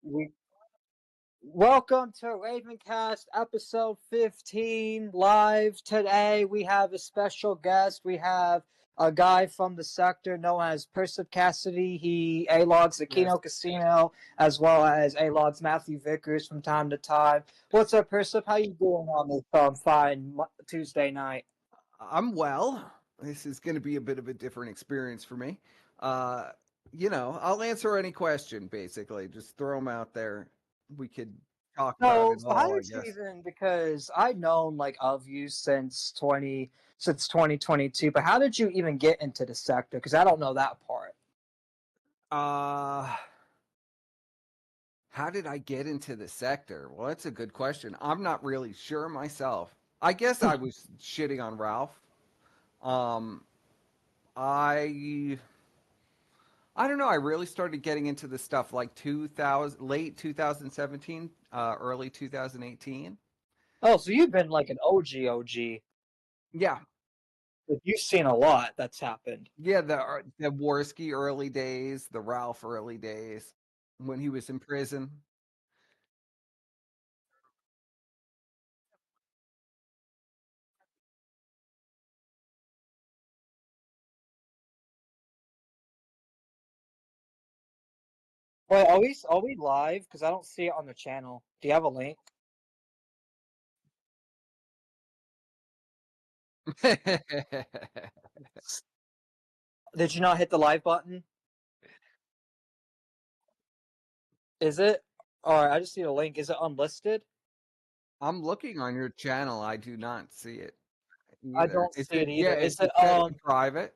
We welcome to Ravencast episode 15 live. Today we have a special guest. We have a guy from the sector known as Persipcasity. He A-logs the Kino Casino as well as A-logs Matthew Vickers from time to time. What's up, Persip? How you doing on this fine Tuesday night? I'm well. This is going to be a bit of a different experience for me. Uh, I'll answer any question basically. Just throw them out there. We could talk about So, it how all, I did you guess. even? Because I've known of you since 2022, but how did you even get into the sector? Because I don't know that part. Uh, how did I get into the sector? Well, that's a good question. I'm not really sure myself. I guess I was shitting on Ralph. Um, I I don't know. I really started getting into this stuff like 2000, late 2017, early 2018. Oh, so you've been like an OG OG. Yeah, You've seen a lot that's happened. yeah. The Worski early days, the Ralph early days, when he was in prison. Wait, are we live? Because I don't see it on the channel. Do you have a link? Did you not hit the live button? Is it? All right, I just need a link. Is it unlisted? I'm looking on your channel. I do not see it I either. don't Is see it? it Yeah, either. is Is it it set to private?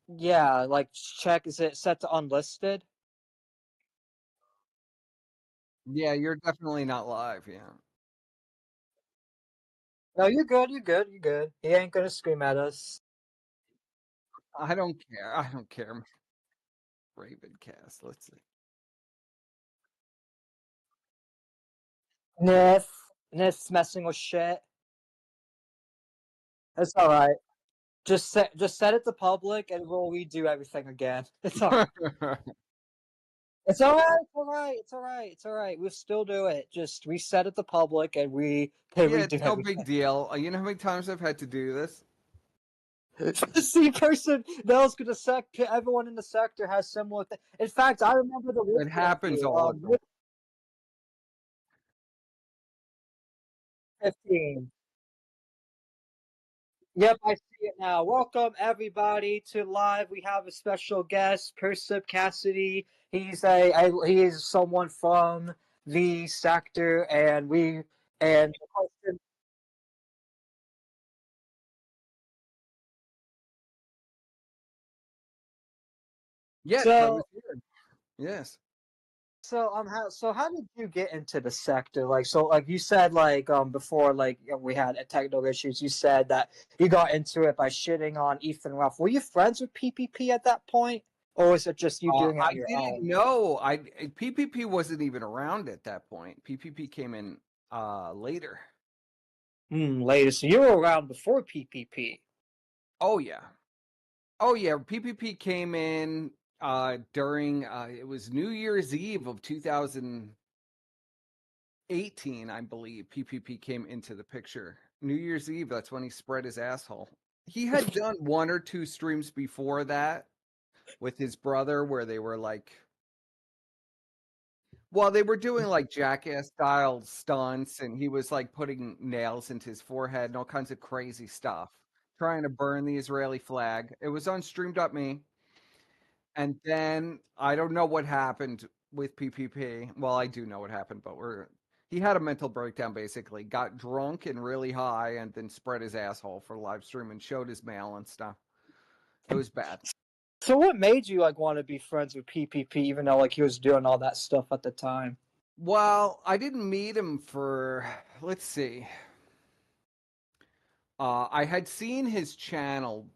yeah, like check, is it set to unlisted? Yeah, you're definitely not live. Yeah, No, you're good, you're good, you're good. He ain't gonna scream at us. I don't care. I don't care. Ravencast. Let's see. Nif messing with shit. It's alright. Just set it to public and we'll redo everything again. It's alright. It's alright, it's alright, it's alright, it's alright. We'll still do it. Just reset it to public and we can Yeah, redo it's no big everything. deal. You know how many times I've had to do this? See, person knows because the sector, everyone in the sector has similar things. In fact, I remember the It rift with happens you. all the time. 15. Yep, I see it now. Welcome everybody to live. We have a special guest, Persipcasity. He is someone from the sector, and the question. Yes, I So was here. Yes. how did you get into the sector? Like you said before we had technical issues. You said that you got into it by shitting on Ethan Ruff. Were you friends with PPP at that point, or was it just you doing it I on your didn't own? know. PPP wasn't even around at that point. PPP came in later. Later. So you were around before PPP. Oh yeah. Oh yeah. PPP came in during it was New Year's Eve of 2018, I believe. PPP came into the picture. New Year's Eve, that's when he spread his asshole. He had done one or two streams before that with his brother where they were like, well, they were doing like jackass style stunts, and he was like putting nails into his forehead and all kinds of crazy stuff, trying to burn the Israeli flag. It was on Stream.me. And then I don't know what happened with PPP. Well, I do know what happened, but he had a mental breakdown basically, got drunk and really high, and then spread his asshole for live stream and showed his mail and stuff. It was bad. So what made you want to be friends with PPP, even though he was doing all that stuff at the time? Well, I didn't meet him for, let's see. I had seen his channel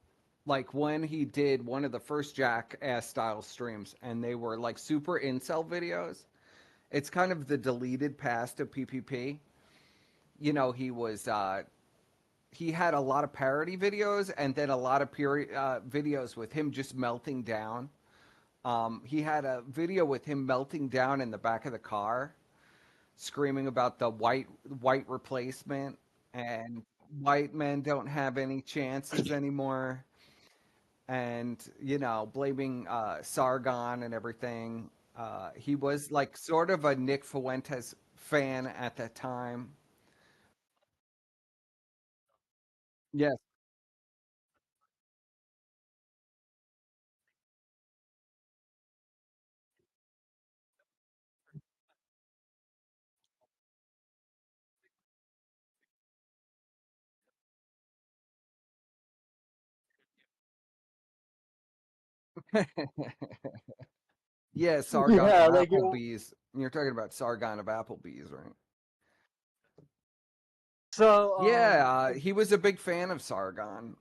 like when he did one of the first Jackass style streams, and they were like super incel videos. It's kind of the deleted past of PPP. He had a lot of parody videos and then a lot of videos with him just melting down He had a video with him melting down in the back of the car, screaming about the white replacement and white men don't have any chances anymore, and blaming Sargon and everything. He was like sort of a Nick Fuentes fan at that time. Yes. Yeah, Sargon Yeah, of like Applebee's. You're talking about Sargon of Applebee's, right? so Yeah, he was a big fan of Sargon.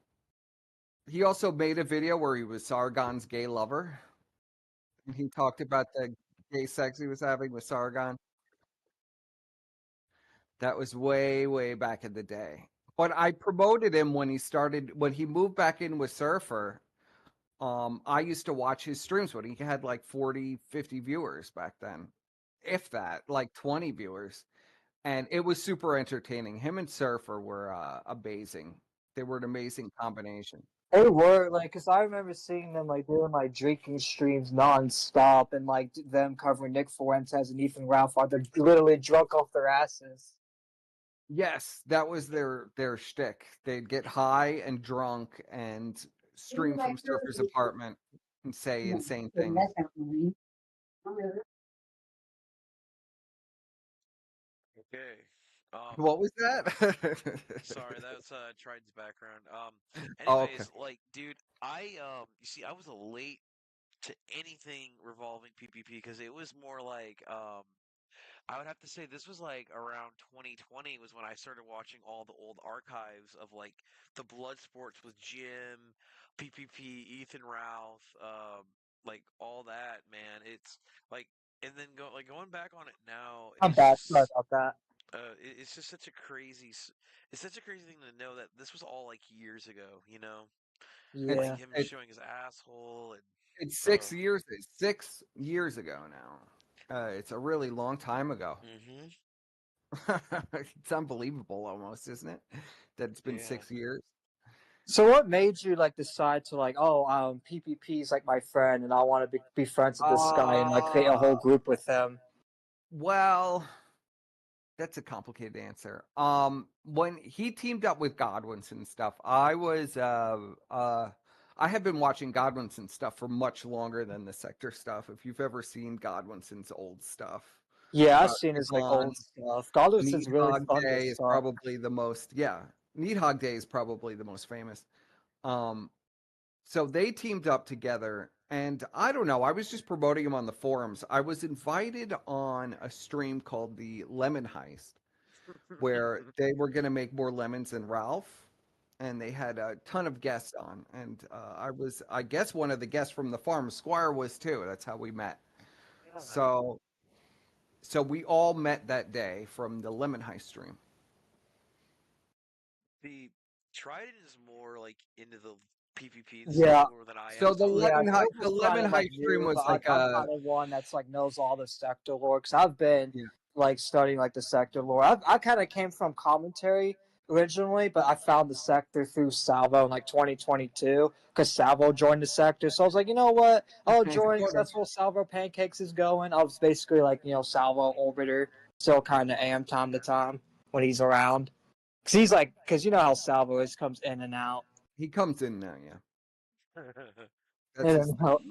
He also made a video where he was Sargon's gay lover. And he talked about the gay sex he was having with Sargon. That was way, way back in the day. But I promoted him when he moved back in with Surfer. I used to watch his streams when he had like 40, 50 viewers back then. If that, like 20 viewers. And it was super entertaining. Him and Surfer were amazing. They were an amazing combination. they were like, cause I remember seeing them like doing like drinking streams nonstop, and like them covering Nick Fuentes and Ethan Ralph while they're literally drunk off their asses. Yes, that was their shtick. They'd get high and drunk and stream from Surfer's apartment and say insane things. Okay. What was that? Sorry, that was Triton's background. Oh, okay. Anyways, like, dude, you see, I was late to anything revolving PPP because it was more like, I would have to say this was like around 2020 was when I started watching all the old archives of like the blood sports with Jim, PPP, Ethan Ralph, like all that, man. It's like, and then going back on it now, I'm bad. Sorry about that. it's just such a it's such a crazy thing to know that this was all like years ago, you know, like It's Yeah. him it's showing his asshole and it's uh, 6 years. It's 6 years ago now. It's a really long time ago. mm-hmm, It's unbelievable, almost, isn't it? That it's been yeah. 6 years. So what made you like decide to like, oh, PPP is like my friend, and I want to be friends with this guy and like create a Uh, whole group with him? well, that's a complicated answer. When he teamed up with Godwinson stuff, I have been watching Godwinson stuff for much longer than the Sector stuff. If you've ever seen Godwinson's old stuff, Yeah, I've seen his like old Ivan's stuff. Goddard's really Needhog fun to Day is stuff. probably the most, yeah, Needhog Day is probably the most famous. Um, so they teamed up together, and I don't know, I was just promoting him on the forums. I was invited on a stream called the Lemon Heist where they were going to make more lemons than Ralph, and they had a ton of guests on, and I guess, one of the guests from the farm. Squire was too. That's how we met. Yeah. So we all met that day from the Lemon Heist stream. The Trident is more like into the PPP and stuff Yeah, more than I am, So so like, The Goldberg's kind Lemon of like Heist stream new, but was like I'm a kind of one that's like knows all the sector lore because I've been yeah. like studying like the sector lore. I kind of came from commentary originally, but I found the sector through Salvo in like 2022 because Salvo joined the sector. So I was like, you know what? I'll join because Sort of. that's where Salvo Pancakes is going. I was basically like, Salvo Orbiter, still kind of am time to time when he's around. Because he's like, because you know how Salvo is, comes in and out. He comes in now, yeah. That's In his and thing. out.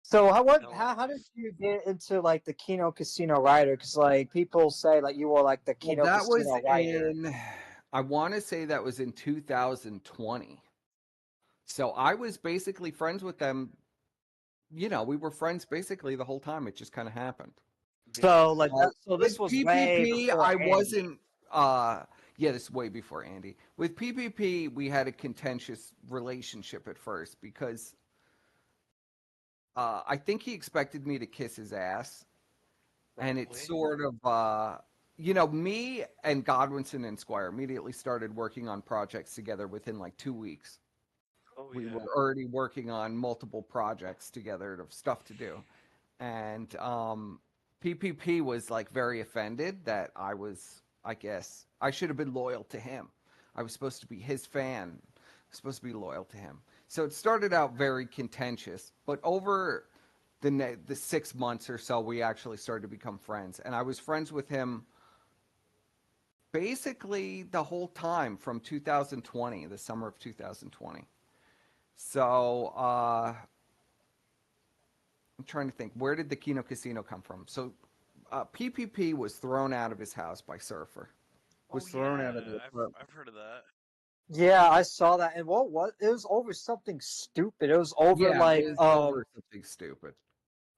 So how did hilarious. you get into like the Kino Casino writer? Because like people say like you were like the Well, Kino that was Casino writer. I want to say that was in 2020. So I was basically friends with them. We were friends basically the whole time. It just kind of happened. Yeah. So this With was way PPP, before I Andy. wasn't. Yeah, this is way before Andy. With PPP, we had a contentious relationship at first because I think he expected me to kiss his ass, and it Probably. sort of, me and Godwinson and Squire immediately started working on projects together within like 2 weeks. Oh We were yeah. already working on multiple projects together of stuff to do. And PPP was like very offended that I guess, I should have been loyal to him. I was supposed to be his fan, supposed to be loyal to him. So it started out very contentious, but over the 6 months or so, we actually started to become friends. And I was friends with him basically the whole time from 2020, the summer of 2020. So I'm trying to think, where did the Kino Casino come from? So PPP was thrown out of his house by Surfer. Oh Was thrown out of the yeah. apartment. I've heard of that. Yeah, I saw that. And what was it? Was over something stupid. It was over Yeah, like it was over something stupid.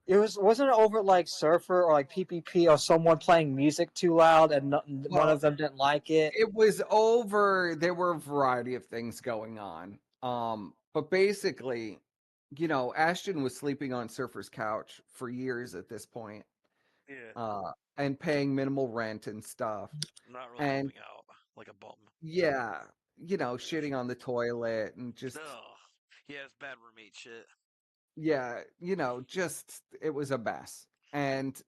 it wasn't it over like Surfer or like PPP or someone playing music too loud and one Well, of them didn't like it. it was over. There were a variety of things going on. But basically, Ashton was sleeping on Surfer's couch for years at this point, Yeah. and paying minimal rent and stuff. Not really And helping out like a bum. yeah, shitting on the toilet and just, Ugh. Yeah, it's bad roommate shit. yeah, just it was a mess. And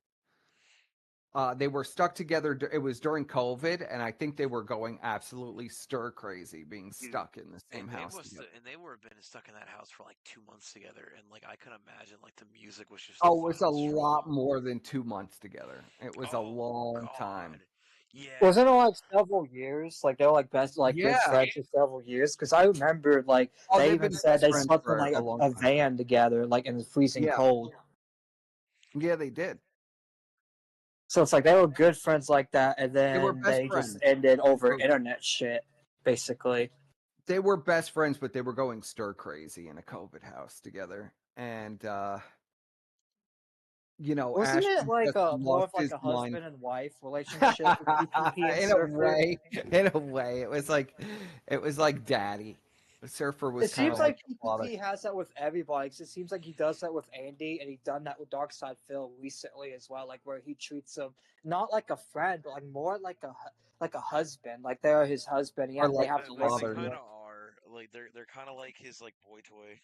they were stuck together. It was during COVID, and I think they were going absolutely stir crazy, being Dude, stuck in the same house together. and they were been stuck in that house for like 2 months together, and like I can imagine like the music was just the Oh, it was a final straw. lot more than 2 months together. It was a Oh long time. God, yeah, Wasn't it like several years? Like they were like best like good Yeah. friends for several years. Because I remember like Oh, they they've even been said best they friends slept in for like a long a time. van together, like in the freezing Yeah. cold. Yeah, they did. So it's like they were good friends like that, and They were then best they just friends. ended over They were, internet shit, basically. they were best friends, but they were going stir crazy in a COVID house together. And Wasn't it Ashton like just a more lost of like his a mind. husband and wife relationship with PPP and In a Surfer? way, it was like daddy. Surfer was It kind seems of like like the father. PPP has that with everybody. 'Cause it seems like he does that with Andy, and he done that with Darkside Phil recently as well. Like where he treats him not like a friend, but like more like a husband. Like they're his husband. Or They like have his to they listen father, to kind him. of are like they're kind of like his like boy toy.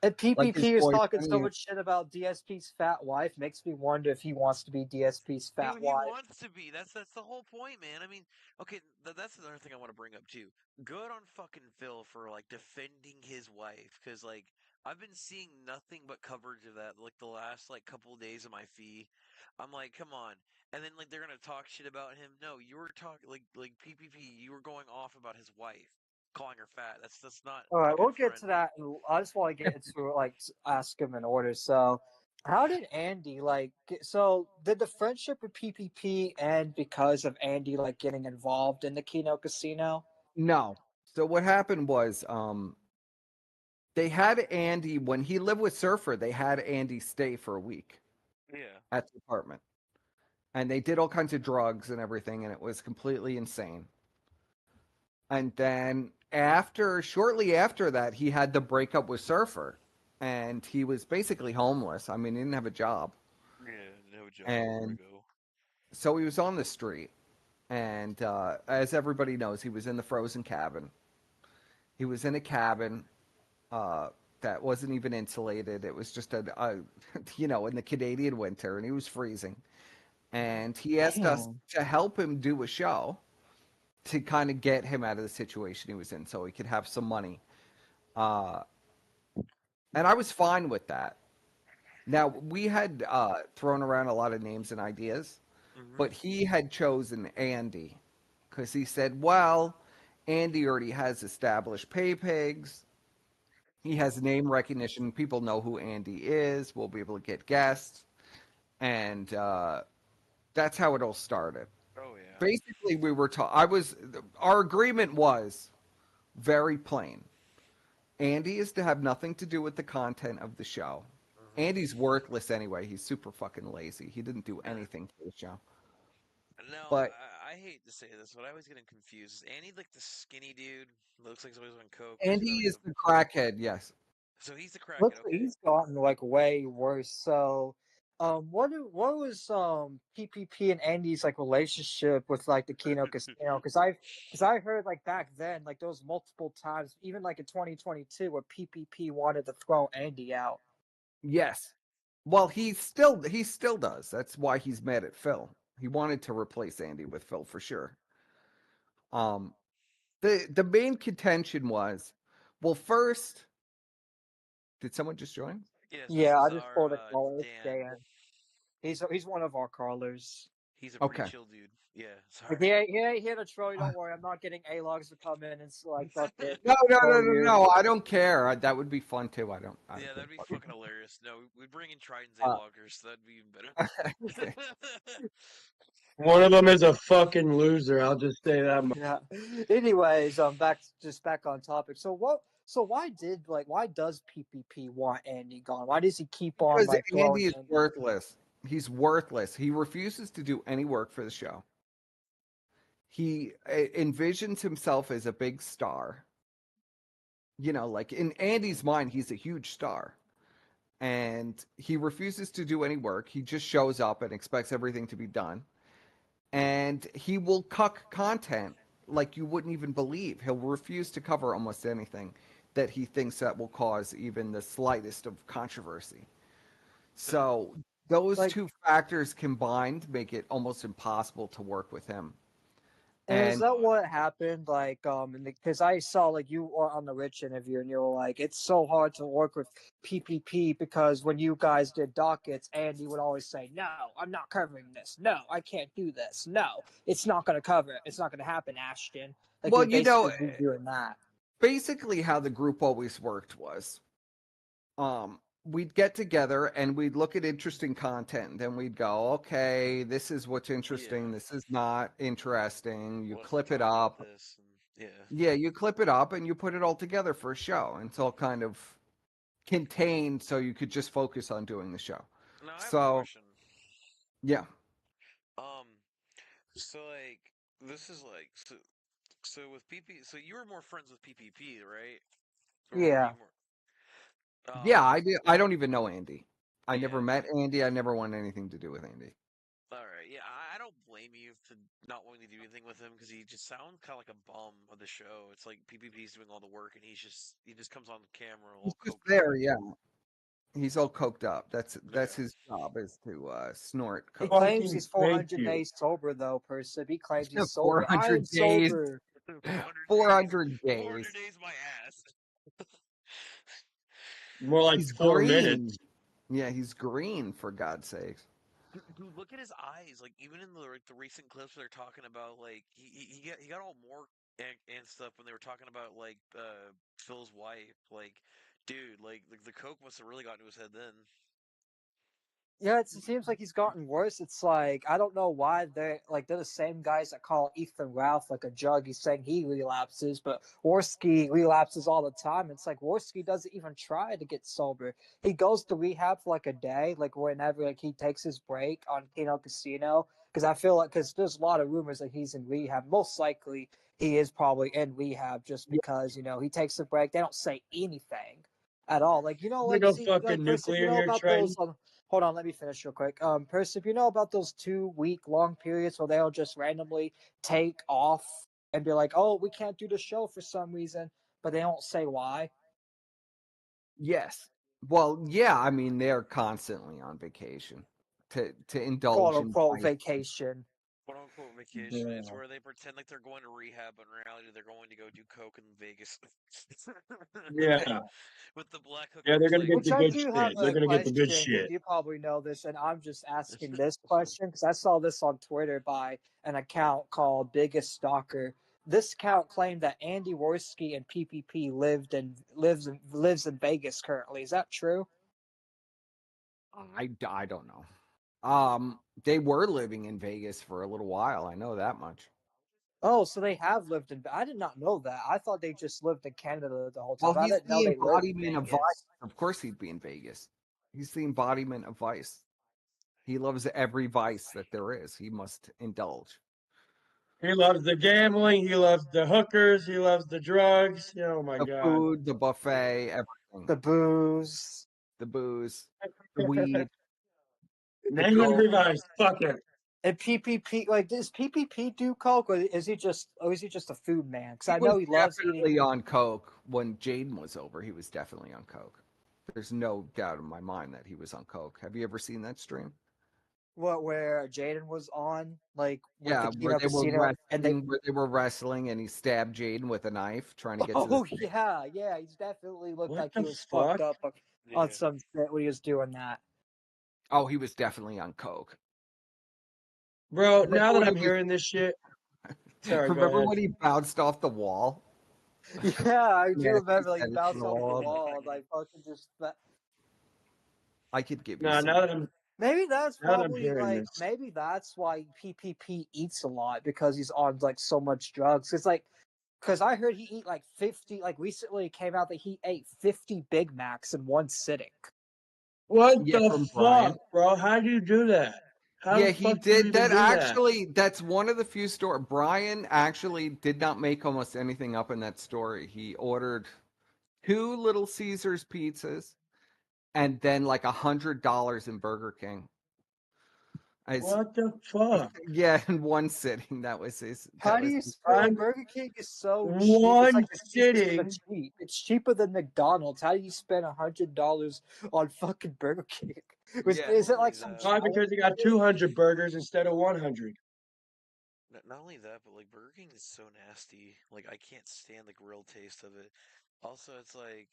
And like his PPP is talking boyfriend. so much shit about DSP's fat wife. Makes me wonder if he wants to be DSP's fat He wife. wants to be. That's the whole point, man. I mean, okay, that's another thing I want to bring up too. Good on fucking Phil for like defending his wife, because like I've been seeing nothing but coverage of that like the last like couple of days of my feed. I'm like, come on, and then like they're gonna talk shit about him. No, you were talking like PPP. You were going off about his wife, calling her fat. That's not All a right, good we'll get friend. to that. I just want to get into like ask him in order. So, how did Andy like? So, did the friendship with PPP end because of Andy like getting involved in the Kino Casino? No. So what happened was, they had Andy when he lived with Surfer. They had Andy stay for a week Yeah. at the apartment, and they did all kinds of drugs and everything, and it was completely insane. And then shortly after that, he had the breakup with Surfer, and he was basically homeless. I mean, he didn't have a job, Yeah, no job, nowhere to and go. so he was on the street. And as everybody knows, he was in the frozen cabin. He was in a cabin uh, that wasn't even insulated. It was just in the Canadian winter, and he was freezing. And he asked us Damn. to help him do a show to kind of get him out of the situation he was in, so he could have some money. Uh, and I was fine with that. Now we had thrown around a lot of names and ideas, Hmm. but he had chosen Andy because he said, "Well, Andy already has established pay pigs. He has name recognition. People know who Andy is. We'll be able to get guests." And that's how it all started. Oh yeah. Basically, our agreement was very plain. Andy is to have nothing to do with the content of the show. Hmm. Andy's worthless anyway. He's super fucking lazy. He didn't do anything for the show. Now, But I hate to say this, but I always get him confused. Is Andy like the skinny dude? Looks like somebody's on coke, or is he Andy like is the? the crackhead, yes. So he's the crackhead. Looks like Okay. he's gotten like way worse. So, What was PPP and Andy's like relationship with like the Kino Casino? Because I heard like back then like there was multiple times, even like in 2022, where PPP wanted to throw Andy out. Yes. Well, he still does. That's why he's mad at Phil. He wanted to replace Andy with Phil for sure. Um, the main contention was, well, first, did someone just join? Yes, this Yeah, is I just our pulled a caller. It's Dan. Dan. He's one of our callers. He's a pretty Okay. chill dude. Yeah, Like, sorry. he ain't here to troll you. Don't worry, I'm not getting A-logs to come in and like fucking No, no, no, troll no, you. no. I don't care. That would be fun too. I don't Yeah, care. that'd be fucking hilarious. No, we'd bring in Trident's Uh, A-loggers, so that'd be even better. One of them is a fucking loser. I'll just say that much. yeah. Anyways, back on topic. So what? So why does PPP want Andy gone? Why does he keep on Because like throwing Andy is Andy? worthless. He's worthless. He refuses to do any work for the show. He envisions himself as a big star. Like in Andy's mind, he's a huge star. And he refuses to do any work. He just shows up and expects everything to be done. And he will cuck content like you wouldn't even believe. He'll refuse to cover almost anything that he thinks that will cause even the slightest of controversy. So those Like, two factors combined make it almost impossible to work with him. and is And that what happened? Like, because I saw like you were on the Rich interview, and you were like, it's so hard to work with PPP because when you guys did dockets, Andy would always say, "No, I'm not covering this. No, I can't do this. No, it's not going to cover it. It's not going to happen, Ashton." Like, well, you basically be doing that. basically how the group always worked was we'd get together and we'd look at interesting content and then we'd go, okay, this is what's interesting, Yeah, this is not interesting. You we'll have to clip it talk about up. this. And yeah. Yeah, you clip it up and you put it all together for a show. And it's all kind of contained so you could just focus on doing the show. Now I have a So, question. yeah. Um, so like this is like so with PP. So you were more friends with PPP, right? Or were you Yeah. more? Yeah, I don't even know Andy. I never Yeah. met Andy. I never wanted anything to do with Andy. All right. Yeah, I don't blame you for not wanting to do anything with him because he just sounds kind of like a bum of the show. It's like PPP's doing all the work and he just comes on the camera He's all just coked up. there, yeah. He's all coked up. That's Yeah. his job is to snort He coke. claims Fucking he's thank 400 you. days sober, though, Persip. He claims he's sober. I am 400 days. sober. 400 days. 400 400 days. days, my ass. More like He's 4 minutes. green. Yeah, he's green for God's sakes. Dude, look at his eyes. Like even in the recent clips they're talking about, like he got all more and stuff when they were talking about like Phil's wife. Like, dude, like the coke must have really gotten to his head then. Yeah, it seems like he's gotten worse. It's like I don't know why they're the same guys that call Ethan Ralph like a jug. He's saying he relapses, but Worski relapses all the time. It's like Worski doesn't even try to get sober. He goes to rehab for like a day, like whenever like he takes his break on Kino Casino. Because I feel like because there's a lot of rumors that he's in rehab. Most likely he is probably in rehab just Yeah, because he takes a break. They don't say anything at all. Like Like like a see like fucking Persip, nuclear here, about those Triton. hold on, let me finish real quick. Persip, about those 2 week long periods where they'll just randomly take off and be like, "Oh, we can't do the show for some reason," but they don't say why. yes. Well, yeah, I mean they're constantly on vacation to "Quote indulge in unquote" vice. vacation. "Quote unquote" vacation. It's Yeah. where they pretend like they're going to rehab, but in reality they're going to go do coke in Vegas. Yeah. With the black Yeah, they're hookers, gonna like get Which the I good do shit. have They're a gonna get the good question because shit. you probably know this, and I'm just asking this question because I saw this on Twitter by an account called Biggest Stalker. This account claimed that Andy Worski and PPP lives in Vegas currently. Is that true? I don't know. They were living in Vegas for a little while. I know that much. Oh, so they have lived in. I did not know that. I thought they just lived in Canada the whole Well, time. I he's didn't know the they lived in embodiment of vice. Vegas. Of course, he'd be in Vegas. He's the embodiment of vice. He loves every vice that there is. He must indulge. He loves the gambling. He loves the hookers. He loves the drugs. Oh my The god. food, the yeah. buffet, everything. The booze. The booze, the weed. Name and Levi's. Fuck it. And PPP, like, does PPP do coke, or is he just a food man? Because I was know he loves eating. definitely on coke when Jaden was over. He was definitely on coke. There's no doubt in my mind that he was on coke. Have you ever seen that stream? Where Jaden was on, like, with Yeah, the Kino Casino, and where they were wrestling, and he stabbed Jaden with a knife, trying to get to the. oh yeah, he's definitely looked What like the he was fuck? fucked up on some shit when he was doing that. Oh, he was definitely on coke. Bro, now that I'm hearing this shit. Sorry, go Remember ahead. when he bounced off the wall? Yeah, I do Yeah, remember, like, he bounced said off the it. wall, and, like, fucking just. I could give you Nah, some. Maybe that's now that I'm probably hearing like this. maybe that's why PPP eats a lot, because he's on like so much drugs. It's like, because I heard he eat like 50. Like recently, it came out that he ate 50 Big Macs in one sitting. What Yeah, the from fuck, Brian. bro? How do you do that? How Yeah, the he fuck do you did even that. do Actually, that's one of the few stories. Brian actually did not make almost anything up in that story. He ordered 2 Little Caesars pizzas and then like $100 in Burger King. What the fuck? Yeah, in one sitting. That was his. How That do was you his. spend, like, Burger King is so cheap? It's One like the cheapest of the sitting. cheap. It's cheaper than McDonald's. How do you spend $100 on fucking Burger King? Yeah. Is it like Only some that. Why? Because he got 200 burgers instead of 100. Not only that, but like Burger King is so nasty. Like I can't stand the grill taste of it. Also, it's like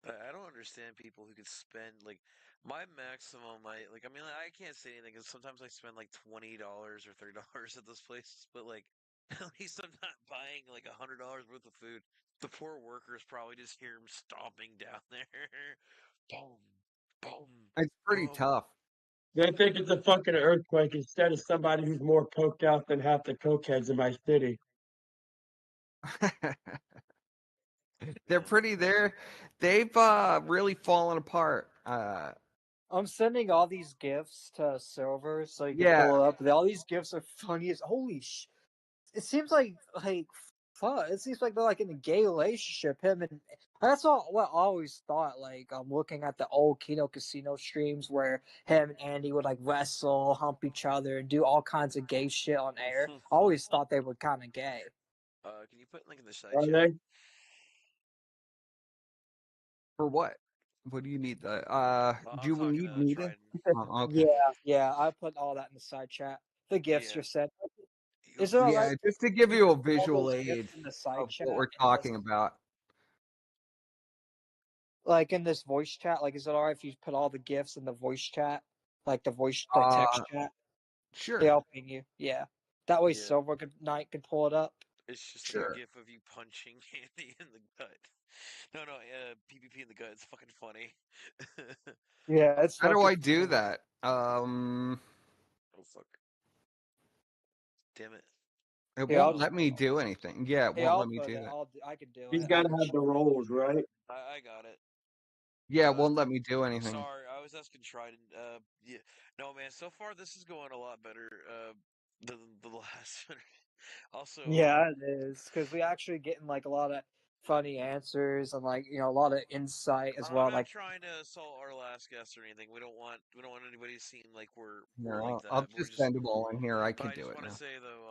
I don't understand people who could spend like my maximum. I mean, I can't say anything because sometimes I spend like $20 or $30 at those places, but like at least I'm not buying like $100 worth of food. The poor workers probably just hear them stomping down there. Boom, boom, It's pretty boom. tough. They think it's a fucking earthquake instead of somebody who's more coked out than half the cokeheads in my city. They're pretty. They've really fallen apart. I'm sending all these gifts to Silver so you can Yeah. pull it up. All these gifts are funny as holy sh. It seems like fuck. It seems like they're like in a gay relationship. Him and that's all. What I always thought. Like I'm looking at the old Kino Casino streams where him and Andy would like wrestle, hump each other, and do all kinds of gay shit on air. I always thought they were kind of gay. Can you put link in the side Are chat? they? For what? What do you need? Do I'm you talking need to meeting? Trident. Oh, okay. Yeah. I put all that in the side chat. The gifts Yeah. are sent. You Is it Yeah, alright just to give you a all visual those aid gifts in the side of chat? what we're talking about. Like in this voice chat, like is it alright if you put all the gifts in the voice chat, like the voice, like text chat? Sure. Yeah, I'll ping you. Yeah, that way Yeah. Silver Knight can pull it up. It's just Sure. a gif of you punching Andy in the gut. No, PPP in the gut. It's fucking funny. Yeah, it's How do I fucking do funny. that? Oh fuck! Damn it! It Yeah, won't let me do anything. Yeah, it won't I'll let me put do it. that. I can do He's it. got to have the rolls, right? I got it. Yeah, it won't let me do anything. Sorry, I was asking Trident. Yeah, no, man. So far, this is going a lot better. Than the last one. Also, Yeah, it is because we actually getting like a lot of funny answers and like a lot of insight as well. I'm not Like trying to assault our last guest or anything. We don't want anybody to seem like we're No, like I'll that. We're just just. send them all in here. I But can I do just it want to now. say though,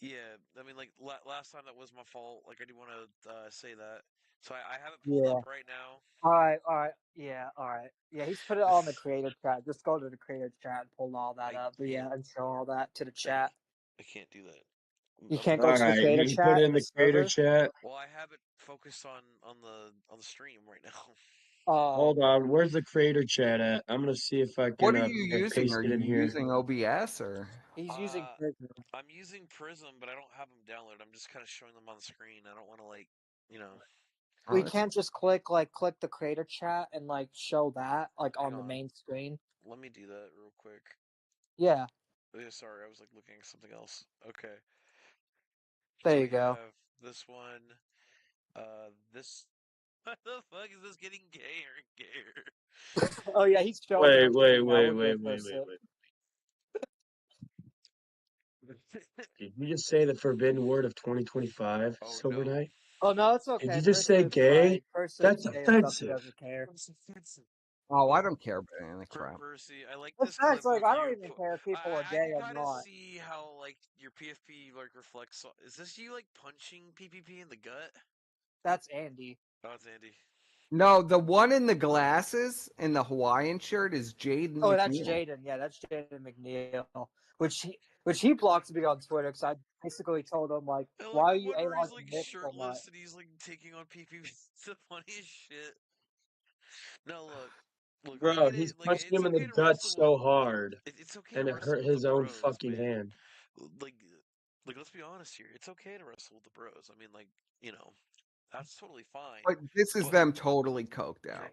yeah. I mean, like last time that was my fault. Like I do want to say that. So I have it pulled yeah. up right now. All right. Yeah, all right. Yeah, he's put it all in the creator chat. Just go to the creator chat and pull all that I up. But yeah, can't. and show all that to the I, chat. I can't do that. You I'm can't go All to the right. creator He put chat it in in the the creator server. chat. Well, I have it focused on the stream right now. Hold on. Where's the creator chat at? I'm going to see if I What can are you using? paste Are it you in here. using OBS or? He's using Uh, Prism. I'm using Prism, but I don't have them downloaded. I'm just kind of showing them on the screen. I don't want to you know. Oh, We that's can't just click the creator chat and like show that like Hang on the on. main screen. Let me do that real quick. Yeah, Oh, yeah, sorry, I was like looking at something else. Okay. there So you we go. have this one. This. What the fuck is this getting gayer and gayer? Oh yeah, he's showing it on screen now. We're good for a Wait. sec. Did you just say the forbidden word of 2025, Oh Silver no. Knight? Oh no, it's Did okay. you just say Persip's gay? right. Persip's That's gay and stuff. He offensive. doesn't care. That's offensive. Oh, I don't care about any of the For crap. Percy, I like In this fact, clip like of I don't you. even care if people are I gay can or kind of not. see how like your PFP like reflects. Is this you like punching PPP in the gut? That's Andy. Oh, it's Andy. No, the one in the glasses and the Hawaiian shirt is Jaden Oh, that's McNeil. Jaden. Yeah, that's Jaden McNeil, which he blocked me on Twitter because I basically told him like, I why like are the you one where he's a-logging like Nick so much? shirtless and he's like taking on PPP. It's the funniest shit. No, look, we Bro, get he's it. Like, punching it's him in the okay to gut wrestle with. so hard, It's okay to and it wrestle hurt with the his own bros, fucking man. hand. Like, let's be honest here. It's okay to wrestle with the bros. I mean, like, that's totally fine. But this is But them totally coked out.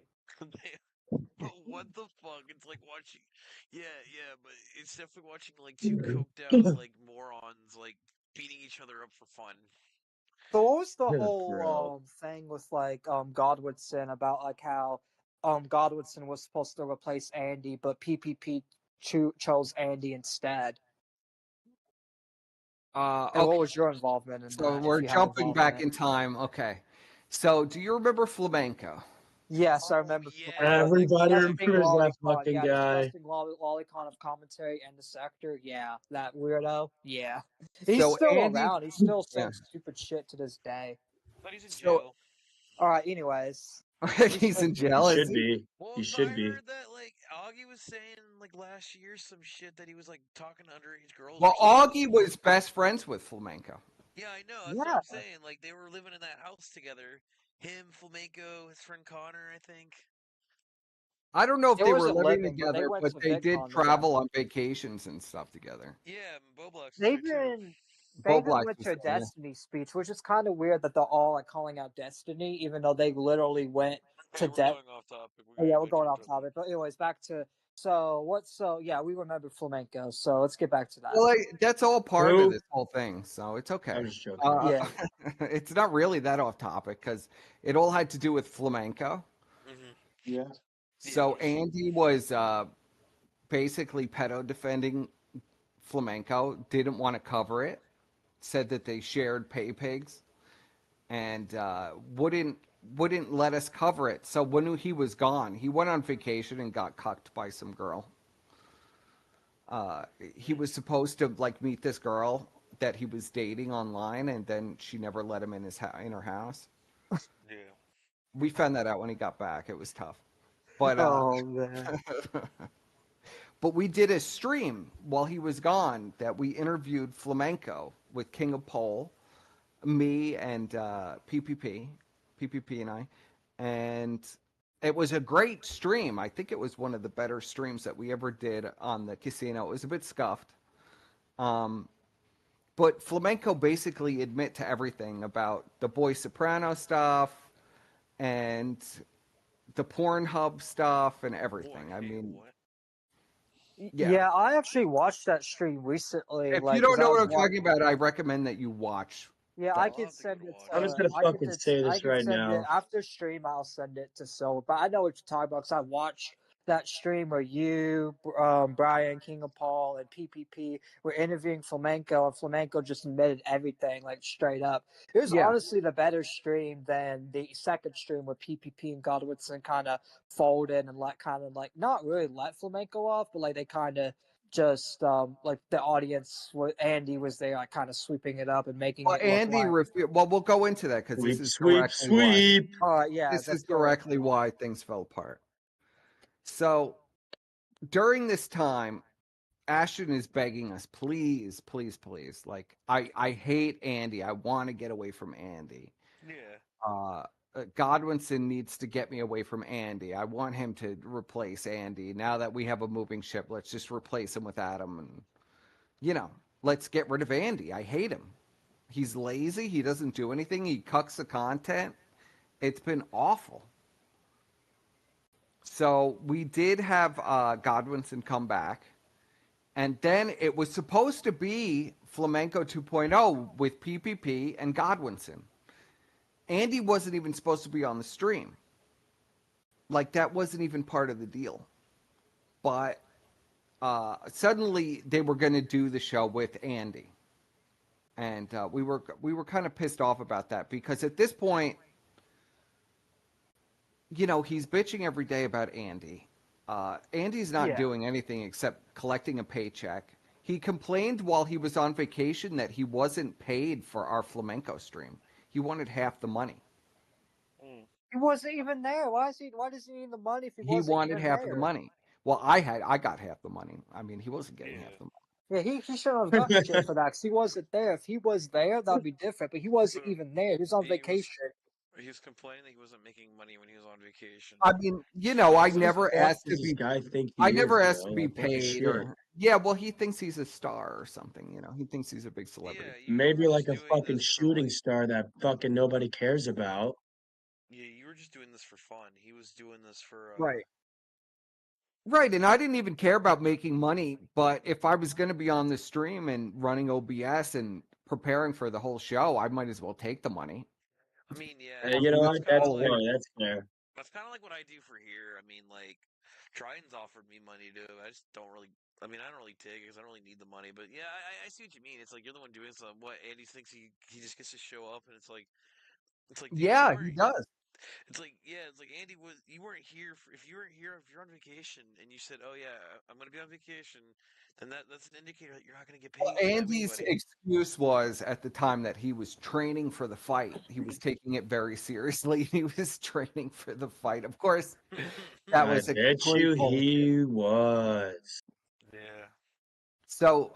but what the fuck? It's like watching. Yeah, but it's definitely watching like two coked out like morons like beating each other up for fun. So what was the Bro. whole thing with like Godwinson about like how Godwinson was supposed to replace Andy, but PPP chose Andy instead? And what Okay, was your involvement in so that, if we're you had jumping back involvement? in time. Okay, so do you remember flamenco? Yes, I Oh remember yeah, Flamenco, the like Everybody disgusting remembers that lolicon. fucking Yeah, guy. disgusting lolicon of commentary and the sector. Yeah, that weirdo. Yeah, he's So still Andy, around. He's still yeah. saying stupid shit to this day. but he's in So jail. All right. Anyways, you he's said in He jail, is should he? be. Well, He I should be. heard that like Augie was saying like last year some shit that he was like talking to underage girls or Well, something. Augie was best friends with flamenco. Yeah, I know. That's what yeah. I'm saying. Like they were living in that house together. Him, Flamenco, his friend Connor, I think. I don't know if It they were wasn't living living, but they together, went but to they did VidCon travel together. on vacations and stuff together. Yeah, and Boblox was They there too. even they even Boblox went was to a there, yeah. Destiny speech, which is kind of weird that they're all like calling out Destiny, even though they literally went Hey, to we're going off topic. Oh, yeah, we're Back to going our off topic. topic. But anyways, back to yeah, we remember flamenco, so let's get back to that. Well, that's all part of Who? this whole thing, so it's okay. I'm just joking. Uh, Yeah. it's not really that off topic because it all had to do with flamenco. Mm-hmm. Yeah. Yeah. So Andy was basically pedo defending flamenco, didn't want to cover it, said that they shared pay pigs, and wouldn't let us cover it. So when he was gone, he went on vacation and got cucked by some girl. He was supposed to like meet this girl that he was dating online, and then she never let him in in her house. Yeah. We found that out when he got back. It was tough, but Oh man. but we did a stream while he was gone that we interviewed flamenco with King of Pole, me and PPP and I, and it was a great stream. I think it was one of the better streams that we ever did on the casino. It was a bit scuffed, but flamenco basically admit to everything about the Boy Soprano stuff and the Pornhub stuff and everything. I mean, What? yeah. Yeah, I actually watched that stream recently, If you like, don't cause I know what was I'm talking about, I recommend that you watch Yeah, I that. I'll could have to give send it a it watch. I'm just to. gonna fucking say I this could right send it now. after stream. I'll send it to Silver. But I know what you're talking about because I watched that stream where you, Brian, King of Paul, and PPP were interviewing Flamenco, and Flamenco just admitted everything, like straight up. It was Yeah. honestly the better stream than the second stream where PPP and Godwinson kind of folded and like not really let Flamenco off, but like they kind of just like the audience Andy was there like kind of sweeping it up and making Well, it look like well, we'll go into that because this Sweep, is sweep, directly why sweep. yeah, this is that's totally directly why things fell apart. So during this time, Ashton is begging us, please, please, please. Like, I hate Andy. I want to get away from Andy. Yeah. Uh, Godwinson needs to get me away from Andy. I want him to replace Andy. Now that we have a moving ship, let's just replace him with Adam and, you know, let's get rid of Andy. I hate him. He's lazy. He doesn't do anything. He cucks the content. It's been awful. So we did have Godwinson come back. And then it was supposed to be Flamenco 2.0 with PPP and Godwinson. Andy wasn't even supposed to be on the stream. Like, that wasn't even part of the deal. But suddenly they were going to do the show with Andy. And we were kind of pissed off about that because at this point, he's bitching every day about Andy. Andy's not Yeah. doing anything except collecting a paycheck. He complained while he was on vacation that he wasn't paid for our flamenco stream. He wanted half the money. Mm. He wasn't even there. Why does he need the money if he He wasn't wanted even half of the there? money. Well, I got half the money. I mean, he wasn't getting half Yeah. the money. Yeah, he shouldn't have gotten shit for that because he wasn't there. If he was there, that'd be different. But he wasn't So even there. He was on he was vacation. he was complaining that he wasn't making money when he was on vacation. I mean, What I the never fuck asked to does this be guy think I he is, never asked to bro? be Like, what the paid shit? or yeah, well, he thinks he's a star or something, He thinks he's a big celebrity. Yeah, you Maybe were like just a doing fucking this for shooting like star that fucking nobody cares about. yeah, you were just doing this for fun. He was doing this for Right. Right, and I didn't even care about making money, but if I was going to be on the stream and running OBS and preparing for the whole show, I might as well take the money. I mean, yeah, And I you mean, know that's what? that's the kind That's of whole like fair. thing. That's fair. what I do for here. I mean, like Triton's offered me money too. I just don't really. I mean, I don't really take it because I don't really need the money. But yeah, I see what you mean. It's like you're the one doing something. What Andy thinks he just gets to show up, and it's like, dude, you Yeah, he weren't. does. It's like, yeah, it's like Andy was. You weren't here. If you weren't here, if you're on vacation, and you said, "Oh yeah, I'm going to be on vacation," then that's an indicator that you're not going to get Well, paid from Andy's anybody. excuse was at the time that he was training for the fight. He was taking it very seriously. He was training for the fight. Of course, that I was a bet complete you bullshit. he was. Yeah. So,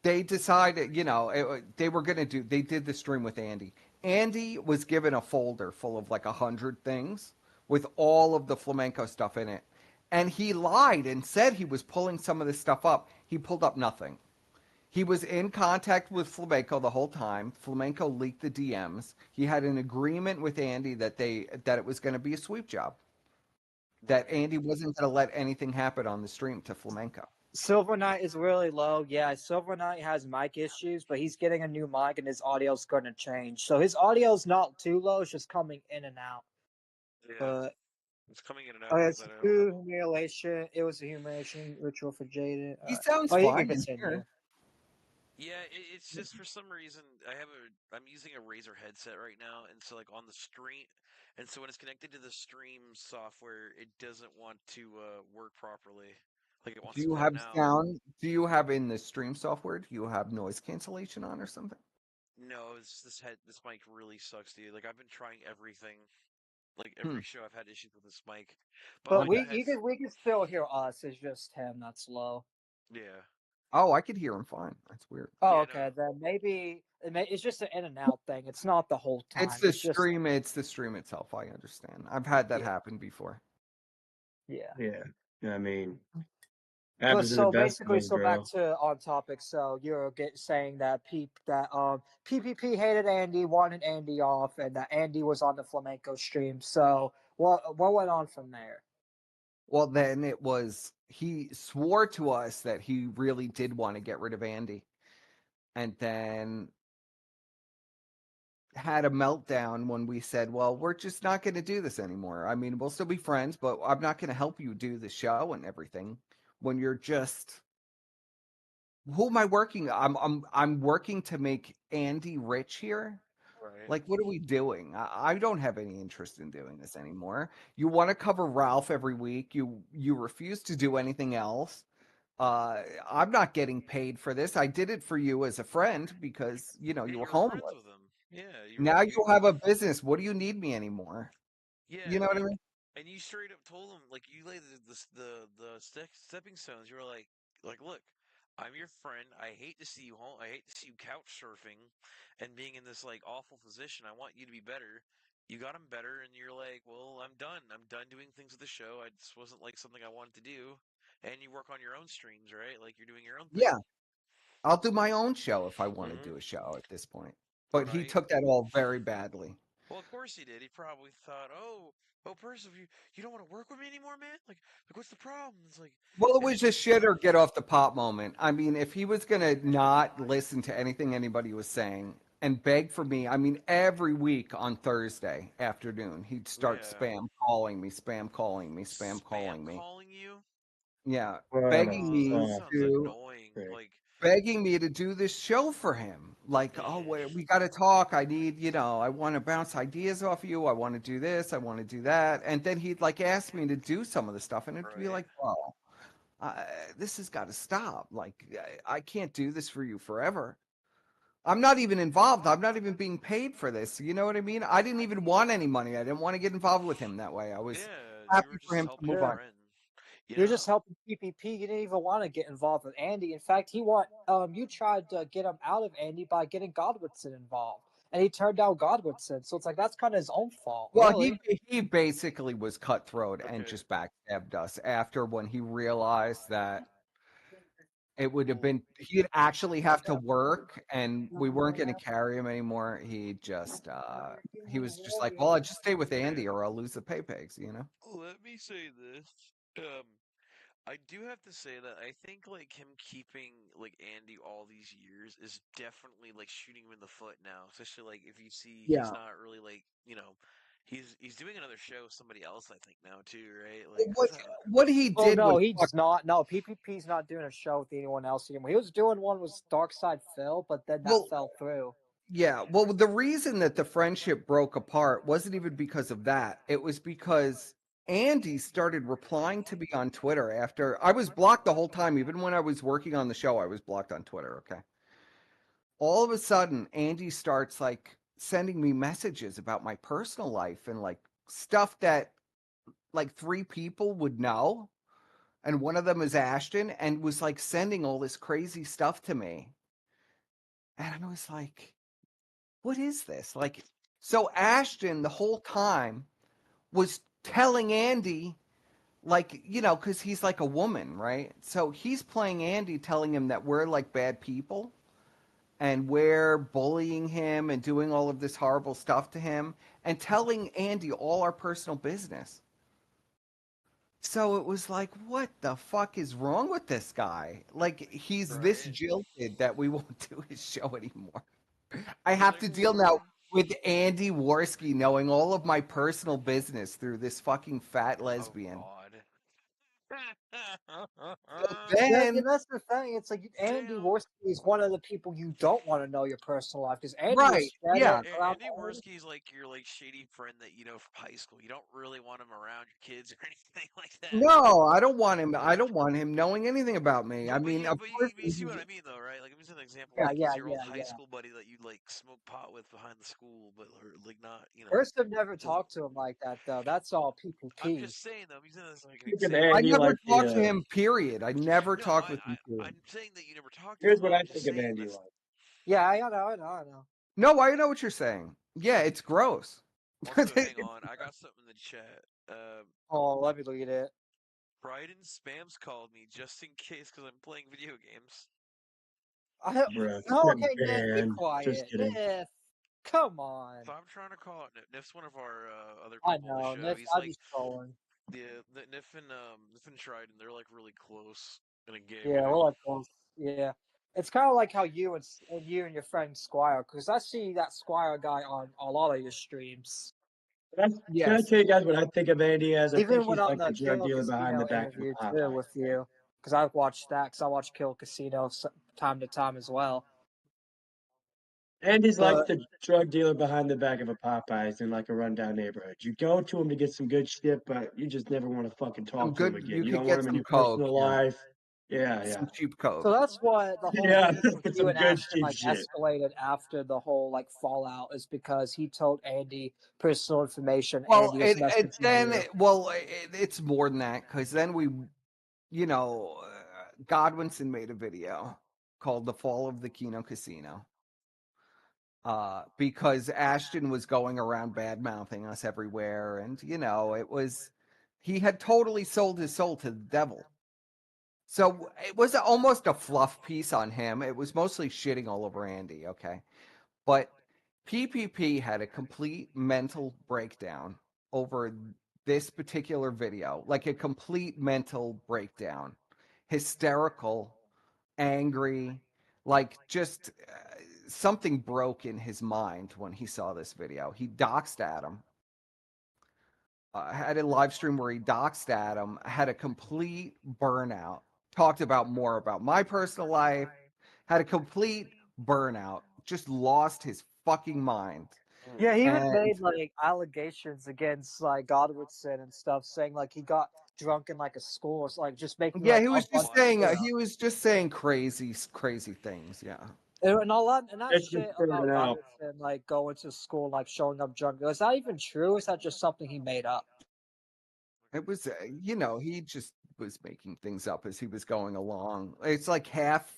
they decided, they were going to they did the stream with Andy. Andy was given a folder full of like 100 things with all of the flamenco stuff in it. And he lied and said he was pulling some of this stuff up. He pulled up nothing. He was in contact with Flamenco the whole time. Flamenco leaked the DMs. He had an agreement with Andy that it was going to be a sweep job. That Right. Andy wasn't going to let anything happen on the stream to Flamenco. Silver Knight is really low. Yeah, Silver Knight has mic issues, but he's getting a new mic and his audio's going to change. So his audio's not too low; it's just coming in and out. Yeah. But It's coming in and out oh, because it's I don't have. humiliation. It was a humiliation ritual for Jaden. He sounds Oh, you can fine in continue. here. Yeah, it's just for some reason I'm using a Razer headset right now, and so like on the stream, and so when it's connected to the stream software, it doesn't want to work properly. Like it Do wants to you cut have out. sound? Do you have in the stream software? Do you have noise cancellation on or something? No, this mic really sucks, dude. Like I've been trying everything. Like Hmm. every show, I've had issues with this mic, but But like Okay. the heads. we can still hear us. It's just him that's low. Yeah, Oh, I could hear him fine. That's weird. Oh, yeah, no, okay. Then maybe it's just an in and out thing. It's not the whole It's time. the It's just stream. It's the stream itself. I understand. I've had that yeah, happen before. yeah. Yeah. I mean, But happens to the so best of basically, us, so back bro. to on topic. So you're saying that PPP hated Andy, wanted Andy off, and that Andy was on the flamenco stream. So what went on from there? Well, then it was he swore to us that he really did want to get rid of Andy, and then had a meltdown when we said, "Well, we're just not going to do this anymore. I mean, we'll still be friends, but I'm not going to help you do the show and everything when you're just who am I working? I'm working to make Andy rich here. right. Like, what are we doing? I don't have any interest in doing this anymore. You want to cover Ralph every week. You refuse to do anything else. I'm not getting paid for this. I did it for you as a friend because And you were you were friends homeless. with him. Yeah, Now you have a business. What do you need me anymore? yeah, You know what I mean? and you straight up told him like you laid the stepping stones. You were like, look, I'm your friend. I hate to see you home. I hate to see you couch surfing and being in this like awful position. I want you to be better. You got him better, and you're like, well, I'm done. I'm done doing things with the show. I just wasn't like something I wanted to do. And you work on your own streams, right? Like you're doing your own thing. Yeah, I'll do my own show if I want to Mm-hmm. do a show at this point. But he Right. took that all very badly. Well, of course he did. He probably thought, oh, Percy, you don't want to work with me anymore, man. Like, what's the problem? It's like, Well, it and was then a shit or get off the pot moment. I mean, if he was going to not listen to anything anybody was saying and beg for me, I mean, every week on Thursday afternoon, he'd start yeah, spam calling me, spam calling me, spam spam calling me. calling you. Yeah, What a begging Oh, that me fuck. sounds to. annoying. Prick. Like, begging me to do this show for him. Like, oh, we got to talk. I need, I want to bounce ideas off you. I want to do this. I want to do that. And then he'd like ask me to do some of the stuff, and it'd be Right. like, well, this has got to stop. Like, I can't do this for you forever. I'm not even involved. I'm not even being paid for this. You know what I mean? I didn't even want any money. I didn't want to get involved with him that way. I was Yeah, you happy were for just him to helping move a Yeah. on. friend. You You're know, just helping PPP. You didn't even want to get involved with Andy. In fact, you tried to get him out of Andy by getting Godwinson involved, and he turned down Godwinson. So it's like that's kind of his own fault, Well, really. he basically was cutthroat and okay. just backstabbed us after when he realized that it would have Well, been he'd actually have to work and we weren't going to carry him anymore. He was just like, well, I'll just stay with Andy or I'll lose the pay pegs, you know? let me say this. Um, I do have to say that I think like him keeping like Andy all these years is definitely like shooting him in the foot now. Especially like if you see he's Yeah. not really like he's doing another show with somebody else I think now too, right? Well, Like What because what he Well, did no, was he's not. No, PPP's not doing a show with anyone else anymore. He was doing one with Dark Side Phil, but then that well, fell through. yeah, well, the reason that the friendship broke apart wasn't even because of that. It was because Andy started replying to me on Twitter after I was blocked the whole time. Even when I was working on the show, I was blocked on Twitter. Okay. All of a sudden, Andy starts like sending me messages about my personal life and like stuff that like three people would know. And one of them is Ashton, and was like sending all this crazy stuff to me. And I was like, what is this? Like, so Ashton the whole time was telling Andy, like, because he's like a woman, right? So he's playing Andy, telling him that we're like bad people and we're bullying him and doing all of this horrible stuff to him and telling Andy all our personal business. So it was like, what the fuck is wrong with this guy? Like, he's this right. jilted that we won't do his show anymore. I You're have like, to deal well, now with Andy Worski knowing all of my personal business through this fucking fat oh lesbian. God. So Yeah, then, and that's the thing. It's like Andy Damn. Worski is one of the people you don't want to know your personal life because Andy will right, spread yeah, it around Andy all. Worski's like your like shady friend that you know from high school. You don't really want him around your kids or anything like that. no, I don't want him. I don't want him knowing anything about me. I But mean, you of but course, you see what I mean though, right? Like I'm just an example. Yeah, Like yeah, he's your old yeah, high yeah. school buddy that you like smoke pot with behind the school, but or, like not First, I've never doesn't. talked to him like that though. That's all I'm PPP. just saying though. I'm using this like an Think of example. I Andy never like talked to the. him. Period. I never No, talked with him. Period. I'm saying that you never talked to him Here's what though. I I'm just think of saying Andy that's like. Yeah, I know, I know, I know. No, I know what you're saying. Yeah, it's gross. also hang on. I got something in the chat. Oh, let me look at it. Bryden spams called me just in case because I'm playing video games. Bruh, No, get okay, Niff, be banned. Just quiet. kidding. Niff, come on. So I'm trying to call out Nif. Nif's one of our other I people on the know, show. Niff, He's I'm like just trolling. Nif and Trident. They're like really close in a game, you Yeah, know. we're like both. Yeah, it's kind of like how you and your friend Squire, because I see that Squire guy on a lot of your streams. Can I Yes. tell you guys what I think of Andy as? I think Even when he's on like the the drug Kill dealer behind the Casino back of interview a too Popeye. with you, because I've watched that. Because I watch Kill Casino time to time as well. Andy's like But the drug dealer behind the back of a Popeyes in like a rundown neighborhood. You go to him to get some good shit, but you just never want to fucking Some talk to him good, again. you You could don't want get him in some your coke. personal Yeah. life. Yeah, yeah. Some cheap so coke. that's what the whole Yeah, beef with you some and good Ashton cheap like shit. escalated after the whole like fallout is because he told Andy personal information. Well, Andy was it messaging then, you. it's more than that because then Godwinson made a video called "The Fall of the Kino Casino." Because Ashton was going around bad mouthing us everywhere, and he had totally sold his soul to the devil. So it was almost a fluff piece on him. It was mostly shitting all over Andy, okay? But PPP had a complete mental breakdown over this particular video, like a complete mental breakdown, hysterical, angry, like just something broke in his mind when he saw this video. He doxed Adam. Had a live stream where he doxed Adam, had a complete burnout, talked about more about my personal life, had a complete burnout, just lost his fucking mind. Yeah, he even And made like allegations against like Godwinson and stuff, saying like he got drunk in like a school, or like just making yeah, like he a was just bunch saying of stuff. he was just saying crazy things. Yeah. And all that and that It's shit just about burning out. Godwinson like going to school, like showing up drunk. Is that even true? Or is that just something he made up? It was, he just was making things up as he was going along. It's like half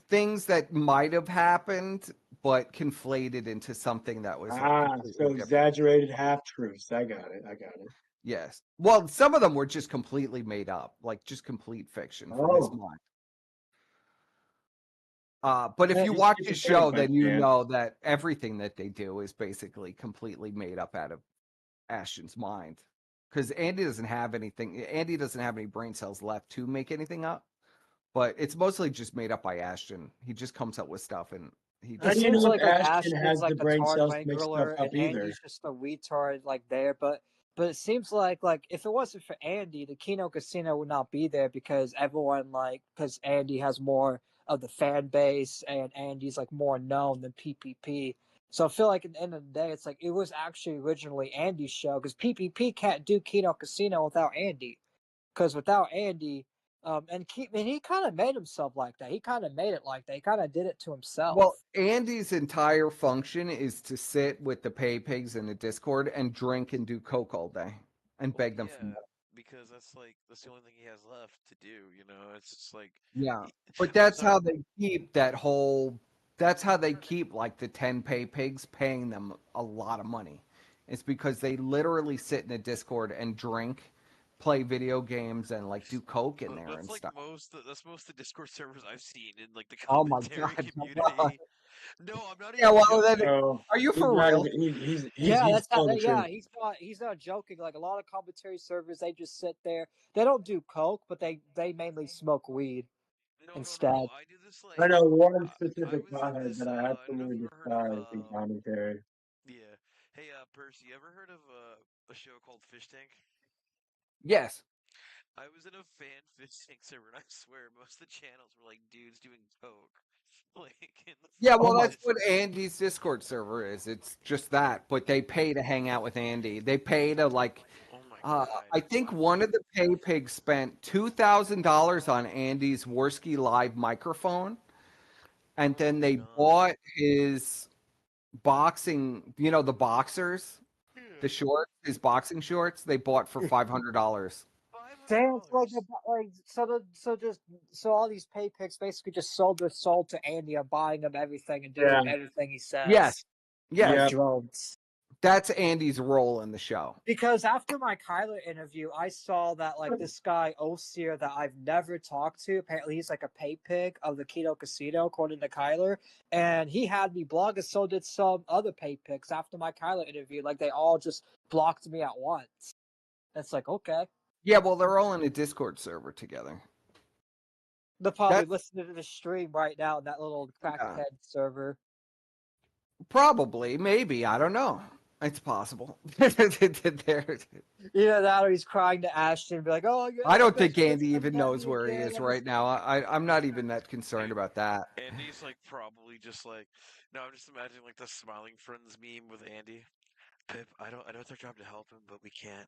things that might have happened, but conflated into something that was like completely So different. exaggerated half truths. I got it. Yes. Well, some of them were just completely made up, like just complete fiction from his Oh, mind. But if Eh, you he's watch his schizophrenic show, by then you chance. know that everything that they do is basically completely made up out of Ashton's mind. Because Andy doesn't have anything. Andy doesn't have any brain cells left to make anything up. But it's mostly just made up by Ashton. He just comes up with stuff and he It How do just you seems know says, if like Ashton Ashton's has like the the brain Tard cells to make stuff Wrangler up and either? Andy's just a retard like there, but it seems like if it wasn't for Andy, the Kino Casino would not be there because everyone because Andy has more of the fan base and Andy's like more known than PPP. So I feel like at the end of the day, it's like it was actually originally Andy's show because PPP can't do Kino Casino without Andy. Because without Andy, and he kind of made himself like that. He kind of made it like that. He kind of did it to himself. well, Andy's entire function is to sit with the pay pigs in the Discord and drink and do coke all day and Well, beg them for yeah, more. because that's the only thing he has left to do. You know, it's just like, Yeah. he, But I'm that's sorry. how they keep that whole that's how they keep like the 10 pay pigs paying them a lot of money. It's because they literally sit in the Discord and drink, play video games and like do coke in there That's and like stuff. that's most of the Discord servers I've seen in like the Oh my commentary god. community. No, I'm not Yeah, even well then joking. So are you he's for not real? even. Yeah, He's that's how. telling the Yeah, truth. he's not joking. Like a lot of commentary servers, they just sit there. They don't do coke, but they mainly smoke weed No. instead. I do this I like know one I specific was in pothead this. that I I don't know if absolutely you've ever heard of despise in commentary. yeah. Hey, Percy, you ever heard of a show called Fish Tank? Yes. I was in a fan fish tank server, and I swear most of the channels were like dudes doing coke, like in the Yeah, Oh well, my! fucking that's what Discord. Andy's Discord server is. It's just that, but they pay to hang out with Andy. They pay to like. Oh my god, I think one of the pay pigs spent $2,000 on Andy's Worski Live microphone, and oh then my they god. bought his boxing. You know the boxers, Yeah. the shorts, his boxing shorts. They bought for $500. Five hundred Damn, so dollars. so all these pay picks basically just sold their soul to Andy of buying him everything and doing Yeah, everything he says Yes, like yeah. yes, drones. that's Andy's role in the show. Because after my Kyler interview, I saw that like this guy Osier that I've never talked to. Apparently, he's like a pay pig of the Keto Casino, according to Kyler. And he had me blocked, and so did some other pay pigs after my Kyler interview. Like they all just blocked me at once. It's like okay, Yeah, well, they're all in a Discord server together. they're probably That's listening to the stream right now in that little yeah. crackhead server. Probably, maybe, I don't know. It's possible. They're- Yeah, that or he's crying to Ashton, be like, "Oh, yeah, I my don't best think friend's Andy gonna even get knows me where he again." is I'm right just now. I'm not even that concerned about that. Andy's like probably just like no. I'm just imagining like the smiling friends meme with Andy. Pip, I know it's our job to help him, but we can't.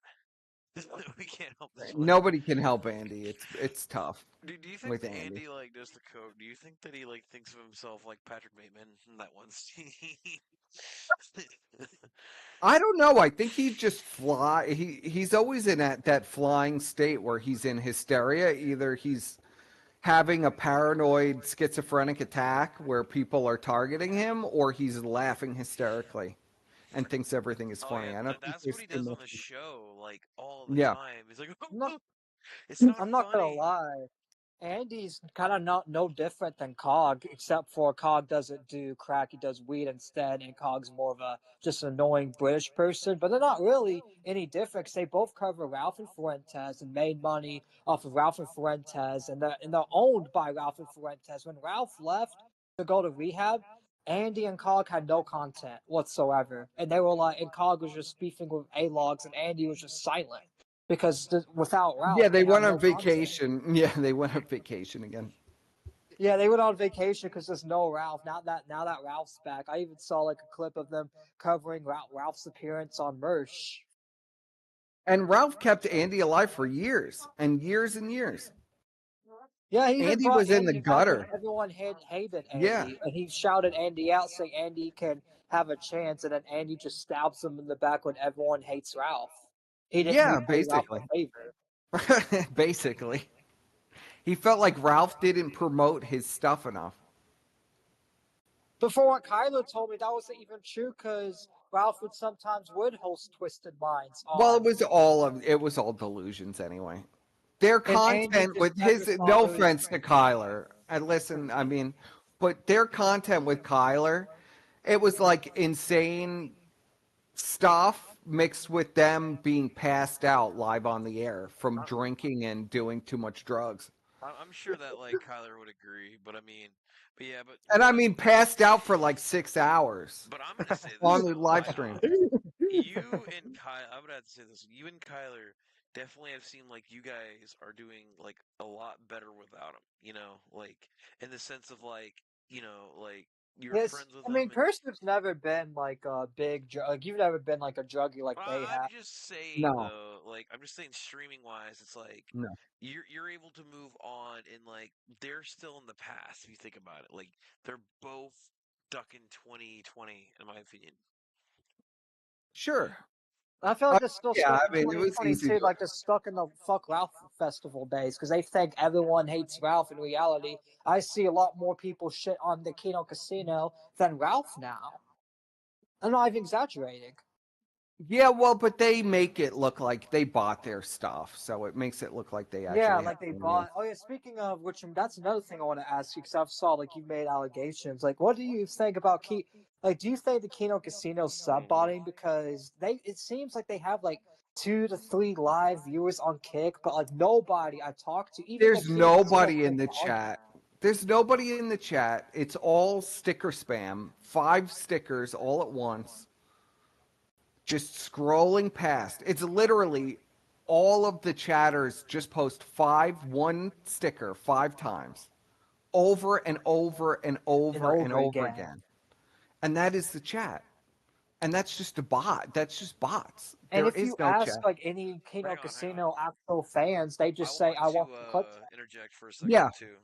We can't help this one. Nobody can help Andy. It's tough Do you think with that Andy. Andy like does the coke? Do you think that he like thinks of himself like Patrick Bateman in that one scene? I don't know. I think he just fly. He's always in that flying state where he's in hysteria. Either he's having a paranoid schizophrenic attack where people are targeting him, or he's laughing hysterically and thinks everything is Oh yeah, funny. I don't think that's what there's he too does on much. the show like all the Yeah. time. He's like, I'm not, it's not I'm not gonna funny. lie. Andy's kind of not no different than Cog, except for Cog doesn't do crack; he does weed instead, and Cog's more of a just an annoying British person. But they're not really any different 'cause they both cover Ralph and Fuentes and made money off of Ralph and Fuentes, and they're owned by Ralph and Fuentes. When Ralph left to go to rehab, Andy and Cog had no content whatsoever, and they were like, and Cog was just beefing with A Logs, and Andy was just silent because without Yeah, Ralph, they they have went no on content. vacation. Yeah, they went on vacation again. Yeah, they went on vacation because there's no Ralph. Now that Ralph's back, I even saw like a clip of them covering Ralph's appearance on Merch. And Ralph kept Andy alive for years and years and years. Yeah, he even Andy brought was in the Andy back when gutter. everyone hated Yeah. Andy, and he shouted Andy out, saying Andy can have a chance, and then Andy just stabs him in the back when everyone hates Ralph. He didn't Yeah, repay Ralph a basically. favor. Basically. He felt like Ralph didn't promote his stuff enough. But for what Kyler told me, that wasn't even true because Ralph would host Twisted Minds Well, on, it was all delusions anyway. Their and Andy content just with never his thought no it was. offense to Kyler. And listen, I mean, but their content with Kyler, it was like insane stuff mixed with them being passed out live on the air from drinking and doing too much drugs. I'm sure that like Kyler would agree, but I mean, but yeah, but And I mean, passed out for like 6 hours but I'm gonna say on this the though, live stream. you and Kyle, I would have to say this. You and Kyler definitely have seemed like you guys are doing like a lot better without him. You know, like in the sense of like like you're Yes, friends with I him mean, and. Persip's never been like a big like you've never been like a druggie like they I'm have. just saying No, though, like I'm just saying streaming wise, it's like no. you're able to move on and like they're still in the past if you think about it. Like they're both stuck in 2020 in my opinion. Sure. I feel Uh, like they're still yeah, stuck I in mean, it was easy 2022, to. like they're stuck in the fuck Ralph festival days because they think everyone hates Ralph. In reality, I see a lot more people shit on the Kino Casino than Ralph now. I'm not even exaggerating. Yeah, well, but they make it look like they bought their stuff, so it makes it look like they Yeah, actually have like they money. bought. Oh yeah, speaking of which, that's another thing I want to ask you because I've saw like you made allegations. Like, what do you think about Key? Like, do you think the Kino Casino's sub botting because they? It seems like they have like 2 to 3 live viewers on Kick, but like nobody I talked to, even the There's Kino Casino nobody in the blog. chat. There's nobody in the chat. It's all sticker spam. 5 stickers all at once. Just scrolling past. It's literally all of the chatters just post one sticker 5 times. Over and over and And over and over over again. again. And that is the chat. And that's just a bot. That's just bots. And There if is you no ask chat. like any Kino Hang on. Casino actual fans, they I just say, want "I to want the clip." interject for a second Yeah, too.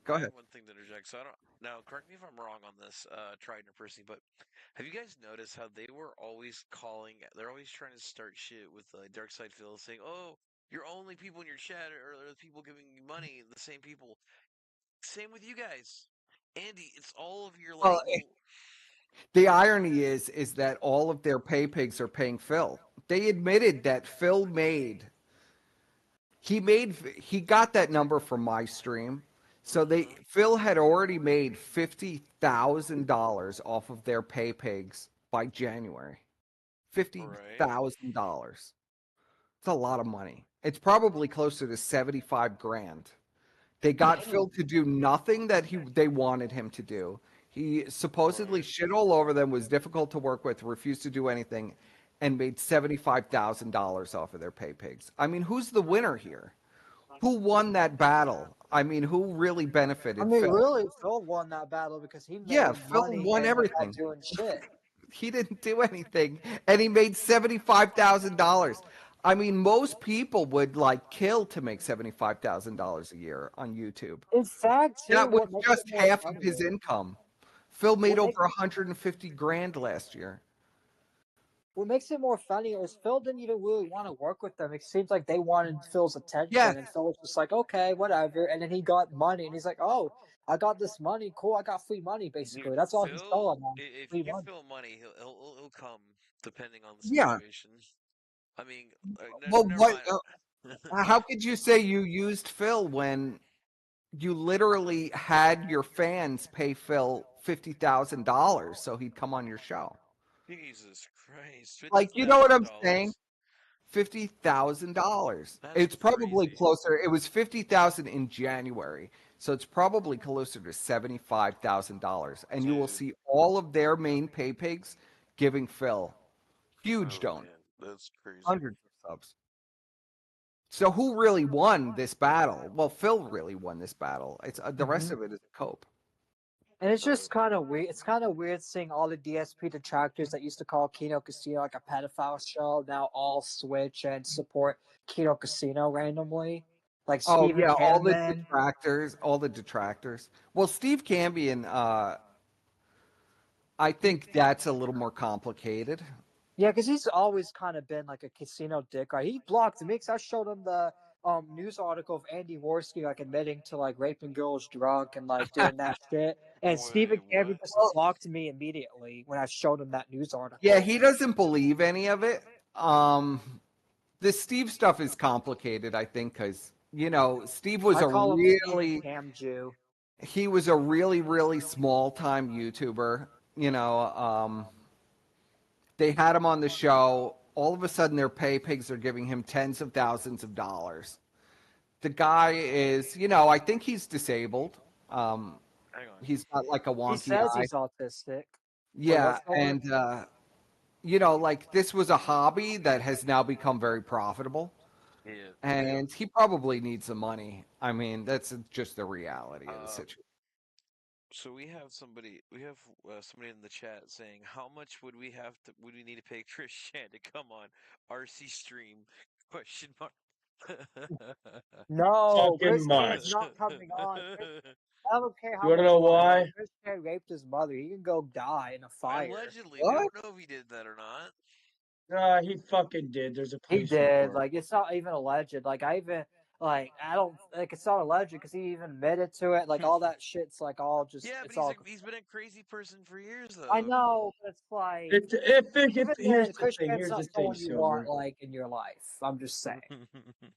go I ahead. have one thing to interject. So I don't now. Correct me if I'm wrong on this, Trident or Percy, but have you guys noticed how they were always calling? They're always trying to start shit with Dark Side Phil, saying, "Oh, your only people in your chat are the people giving you money, the same people." Same with you guys, Andy. It's all of your like Well, little. the irony is that all of their pay pigs are paying Phil. They admitted that he got that number from my stream. So Phil had already made $50,000 off of their pay pigs by January. Right. $50,000. It's a lot of money. It's probably closer to 75 grand. They got Phil to do nothing that they wanted him to do. He supposedly Right. shit all over them, was difficult to work with, refused to do anything, and made $75,000 off of their pay pigs. I mean, who's the winner here? Who won that battle? I mean, who really I benefited mean, Phil? really, Phil won that battle because he Yeah, made Phil money won and without everything. doing shit. He didn't do anything, and he made $75,000. I mean, most people would like kill to make $75,000 a year on YouTube. In fact, too, That was what makes it just more half of his funnier, income. Phil made what over makes 150 grand last year. what makes it more funnier is Phil didn't even really want to work with them. It seems like they wanted Phil's Yeah, attention, and Phil was just like, "Okay, whatever." And then he got money, and he's like, "Oh, I got this money. Cool, I got free money." Dude, Basically, that's all he's Phil, selling on if you free give money. Phil money, he'll come depending on the yeah. situation. I mean, Well, never what? mind. How could you say you used Phil when you literally had your fans pay Phil $50,000 so he'd come on your show? Jesus Christ, fifty Like, you know what thousand I'm saying? dollars. $50,000. That's It's probably crazy. closer. It was 50,000 in January, so it's probably closer to $75,000. And you will Dude. see all of their main pay pigs giving Phil huge Oh donors, man, that's crazy. hundreds of subs. So who really won this battle? Well, Phil really won this battle. It's the rest of it is a cope. And it's just kind of weird. It's kind of weird seeing all the DSP detractors that used to call Kino Casino like a pedophile show now all switch and support Kino Casino randomly. Like Oh Stephen yeah, all the Camden. detractors. Well, Steve Cambion, I think that's a little more complicated. Yeah, because he's always kind of been like a casino dick, right? He blocked me because I showed him the news article of Andy Worski like admitting to like raping girls drunk and like doing that shit. And Stephen Wait, Camden what? just blocked me immediately when I showed him that news article. Yeah, he doesn't believe any of it. This Steve stuff is complicated, I think, because Steve was I call him Stephen Cam Jew. he was a really, really small time YouTuber. They had him on the show. All of a sudden, their pay pigs are giving him tens of thousands of dollars. The guy is, I think he's disabled. Hang on. He's got like a He wonky says eye. he's autistic. Yeah, what's the and like this was a hobby that has now become very profitable, Yeah. and he probably needs some money. I mean, that's just the reality of the situation. So we have somebody in the chat saying, "How much would we need to pay Chris Chan to come on RC stream?" Question mark. No, Fucking Chris Chan's much. not coming on. I don't care You how want to much know money. why? Chris Chan raped his mother. He can go die in a fire. Allegedly, we What? don't know if he did that or not. He fucking did. There's a He police did. report. Like it's not even alleged. Like I don't like it's not alleged because he even admitted to it. Like all that shit's like all just. Yeah, but It's all. he's been a crazy person for years though. I know, but it's like even Here's then, the Chris thing. Chan's Here's not the thing, someone you want Silver. like in your life. I'm just saying.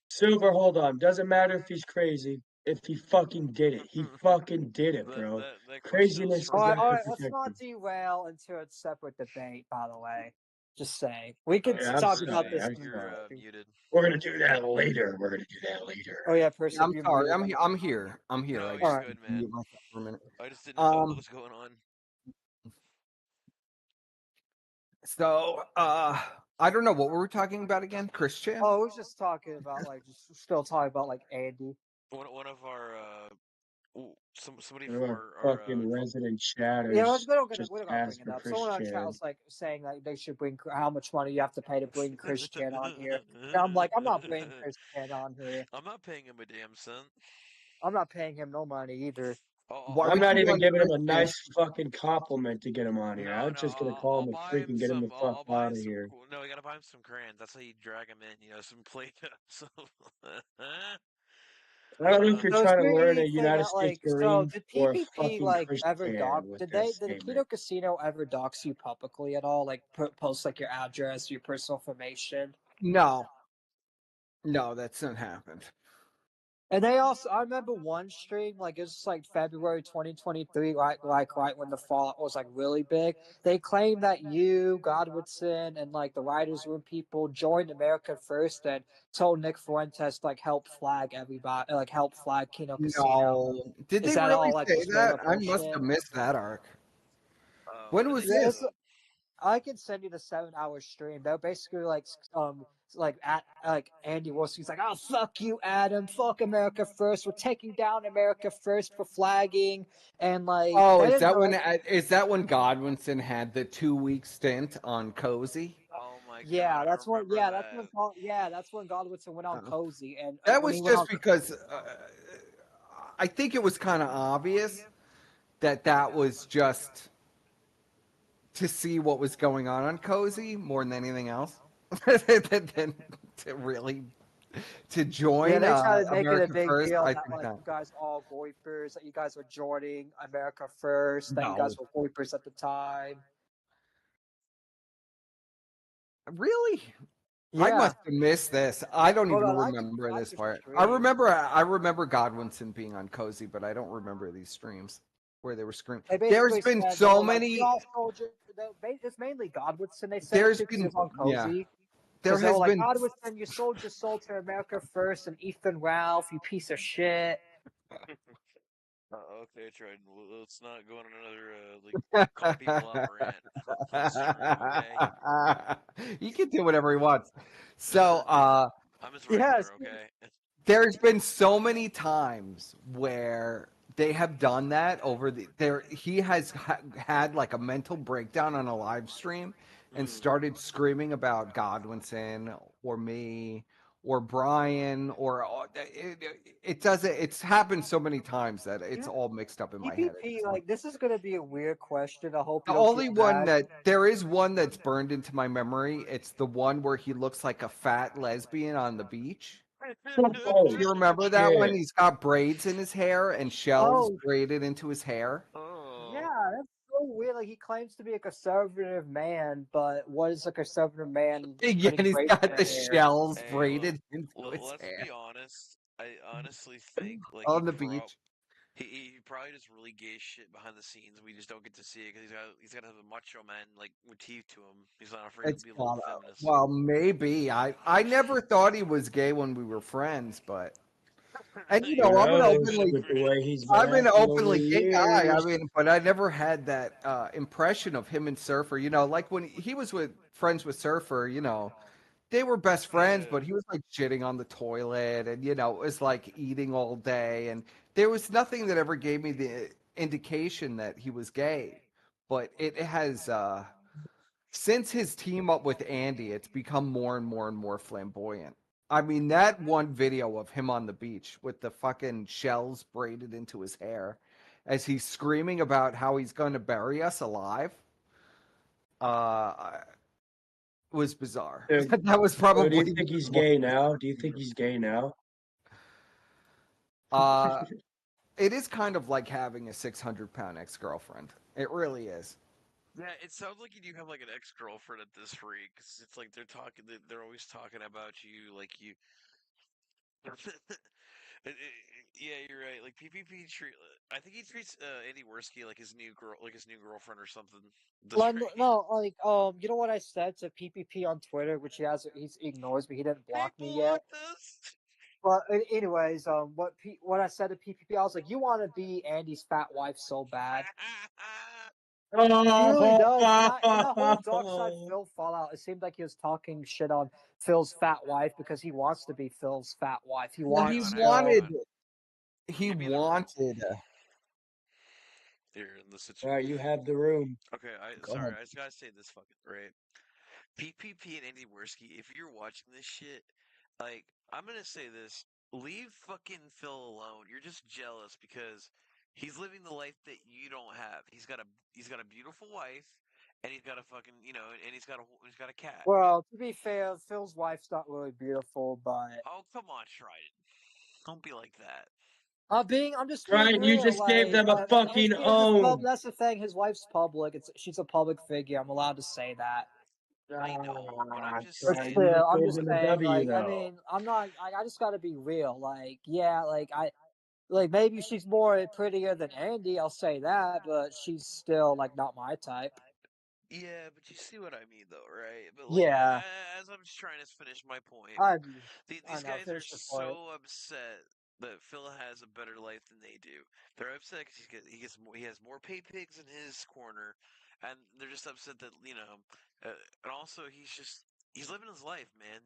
Silver, hold on. Doesn't matter if he's crazy. If he fucking did it, he fucking did it, bro. That question was Craziness for is not All gonna right. Let's protect not him. derail into a separate debate. By the way, just saying we could Yeah, I'm talk Percy, about sorry. this. I'm you're sorry. muted. We're gonna do that later. We're gonna do that later. Oh yeah, Yeah, Persip, I'm you're sorry. muted. I'm here. I'm here. No, I you're just All right. good, man. mute myself for a minute. I just didn't know what Um. was going on. So, I don't know what were we talking about again, Christian. Oh, we're just talking about like just still talking about like Andy. One of our somebody One from of our our fucking resident Yeah, chatters we just don't gotta bring asked it for up. Chris Someone on chat Chan. was like saying like they should bring how much money you have to pay to bring Chris Chan on here. And I'm like, I'm not bringing Chris Chan on here. I'm not paying him a damn cent. I'm not paying him no money either. Why I'm would not you even want giving him a Christian? nice fucking compliment to get him on here. I'm just gonna call I'll him a buy freak him and get him the fuck I'll buy out him of some here. no, you gotta buy him some crayons. That's how you drag him in, some Play-Doh. So I don't know if you're So is trying to there learn a anything United that States like so Marine did or a PPP fucking like ever Christian doc with did this the Keto statement. Casino ever dox you publicly at all? Like post like your address, your personal information? No, that's not happened. And they also, I remember one stream, like it was just like February 2023, right when the fallout was like really big. They claimed that you, Godwinson, and like the Writers Room people joined America First and told Nick Fuentes like help flag everybody, like help flag Kino Casino. No, did Is they that really all like say just made that? up I must bullshit? have missed that arc. what When did was they Yeah, say this? it's though? I can send you the 7 hour stream. They're basically like at like Andy Wilson's like, oh fuck you, Adam, fuck America First. We're taking down America First for flagging and like Oh, they didn't go any- is that when Godwinson had the 2 week stint on Cozy? Oh my yeah, god, I that's when remember that. that's when Godwinson went on Cozy and That when was he went on just because I think it was kind of obvious that was just to see what was going on Cozy more than anything else, than to really to yeah, join they tried to make it a America big First. deal I that think like that you guys are all voipers, that you guys were joining America First, that you no, guys were voipers at the time. really. I Yeah. must have missed this. I don't Hold even on, remember I this could part. stream. I remember Godwinson being on Cozy, but I don't remember these streams where they were screaming. They There's basically been said they so were like, "We many. all soldier." It's mainly Godwinson. They said it There's too because he been was on yeah. Cozy. There Because they were has like, been "Godwinson, you sold your soul to America First, and Ethan Ralph, you piece of shit." Okay, Trident. Let's not go on another like call people out rant on stream, okay? he can do whatever he wants. So I'm his Yes. regular, okay? There's been so many times where they have done that over the there. He has had like a mental breakdown on a live stream and Mm. started screaming about Godwinson or me or Brian or it doesn't. It's happened so many times that it's Yeah. all mixed up in my head at PPP, this point. like this is gonna be a weird question. I hope you The don't only get one mad. that there is one that's burned into my memory. It's the one where he looks like a fat lesbian on the beach. Do Oh you remember that one? shit! He's got braids in his hair and shells Oh, braided into his hair. Oh. yeah, that's so weird. Like he claims to be a conservative man, but what is a conservative man Yeah, putting and he's braids in got their the hair? shells Hey, braided into his let's hair be honest. I honestly think like on the beach. he probably does really gay shit behind the scenes. We just don't get to see it because he's got to have a macho man like with teeth to him. He's not afraid to It's be a little called, feminist. well, maybe. I never thought he was gay when we were friends, but and Who I'm an knows openly with the way he's been I'm an acting over the openly gay guy. I years? mean, but I never had that impression of him and Surfer. Like when he was with friends with Surfer. They were best friends, Yeah. but he was like shitting on the toilet and it was like eating all day. And there was nothing that ever gave me the indication that he was gay. But it has since his team up with Andy, it's become more and more and more flamboyant. I mean, that one video of him on the beach with the fucking shells braided into his hair as he's screaming about how he's going to bury us alive uh, was bizarre. So, That was so do you probably think he's one gay of the now? Do you think he's gay now? uh, it is kind of like having a 600-pound ex-girlfriend. It really is. Yeah, it sounds like you do have like an ex girlfriend at this rate, 'cause it's like they're talking, they're always talking about you, like you. Yeah, you're right. Like PPP treat, I think he treats Andy Worski like his new girl, like his new girlfriend or something. This Like, rate, no, like, you know what I said to PPP on Twitter, which he ignores me. He didn't block me people yet. like this. But anyways, what I said to PPP, I was like, you want to be Andy's fat wife so bad. He really does. In that whole Dark Side Oh, Phil fallout, it seemed like he was talking shit on Phil's fat wife because he wants to be Phil's fat wife. He Well, Hang on, wants Phil. he give me the room wanted. here in the all situation. right, you have the room. Okay, Go sorry, ahead. I just gotta say this fucking right. PPP and Andy Worski, if you're watching this shit, like, I'm gonna say this: leave fucking Phil alone. You're just jealous because he's living the life that you don't have. He's got a beautiful wife, and he's got a fucking and he's got a cat. Well, to be fair, Phil's wife's not really beautiful, but Oh come on, try it. Don't be like that. I'm just being Right, you real. just gave them a His, fucking own. that's the thing. His wife's public. She's a public figure. I'm allowed to say that. I know, but I'm Ah, just But right, you saying. still, just I'm gave just them a saying, W like, I though. mean, I'm not, I just gotta be real. Like, yeah, like maybe she's more prettier than Andy, I'll say that, but she's still, like, not my type. Yeah, but you see what I mean, though, right? But like, Yeah, as I'm just trying to finish my point, I, I these know, guys are finish the point. so upset that Phil has a better life than they do. They're upset because he has more pay pigs in his corner, and they're just upset that and also he's living his life, man.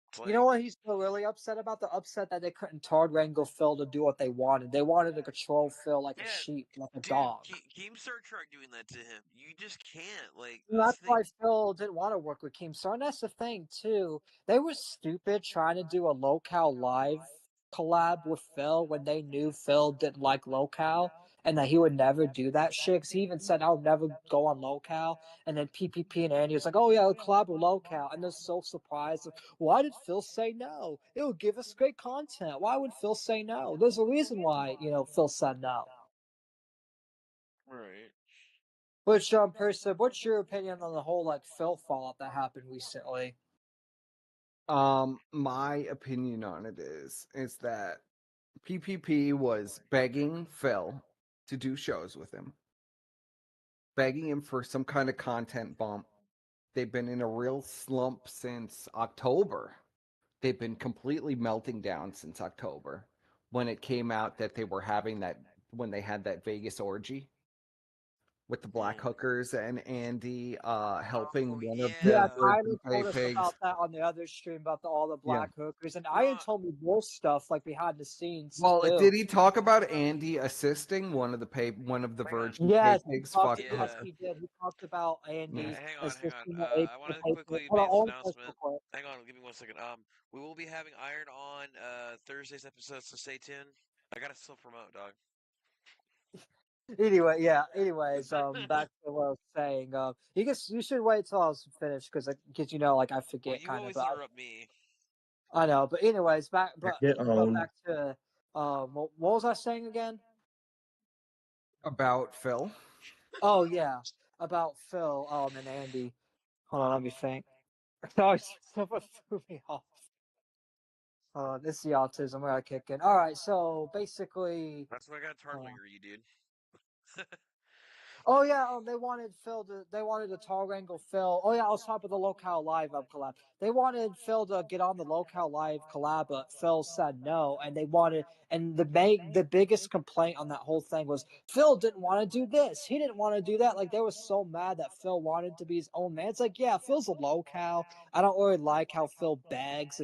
It's You know like what he's still really upset about? The upset that they couldn't Todd wrangle Phil to do what they wanted. They wanted to control Phil like a yeah, sheep, like a dude, dog. Keemstar tried doing that to him. You just can't. Like And that's that's the thing. why Phil didn't want to work with Keemstar. And that's the thing too. They were stupid trying to do a Locale Live collab with Phil when they knew Phil didn't like Locale and that he would never do that shit. 'Cause he even said, "I'll never go on Locale." And then PPP and Andy was like, "Oh yeah, I'll collab with Locale." And they're so surprised. Like, why did Phil say no? It would give us great content. Why would Phil say no? There's a reason why Phil said no. Right. Which person? What's your opinion on the whole like Phil fallout that happened recently? My opinion on it is that PPP was begging Phil to do shows with him, begging him for some kind of content bump. They've been in a real slump since October. They've been completely melting down since October when it came out that they were having that when they had that Vegas orgy with the black hookers and Andy helping one of yeah. Yeah, the birds Tyler and told clay us pigs. about that on the other stream about all the Yeah. black hookers, and Ian told me more stuff like behind the scenes Well, too. did he talk about Andy assisting one of the virgin clay Yes, pigs fuck Yeah. yes, he did. He talked about Andy Hang on, hang on. assisting the ape I to want to pay for it. quickly Hold make this on, hold on, announcement. Hang on, give me 1 second. We will be having Iron on Thursday's episode, so stay tuned. I gotta still promote, dog. Anyway, yeah. Anyways, back to what I was saying. You should wait till I was finished because you know, like I Well, forget you kind of. always But interrupt me. I know. But anyways, Get on. back to what was I saying again? about Phil. Oh yeah, about Phil, and Andy. Hold on, let me think. No, someone threw me off. This is the autism. I gotta kick in. All right, so basically, That's why I got Tarnwinger, you dude. oh yeah, they wanted they wanted to tall wrangle Phil. Oh yeah, I was talking about the Locale Live collab. They wanted Phil to get on the Locale Live collab, but Phil said no, and the biggest complaint on that whole thing was Phil didn't want to do this. He didn't want to do that. Like they were so mad that Phil wanted to be his own man. It's like, yeah, Phil's a Locale. I don't really like how Phil begs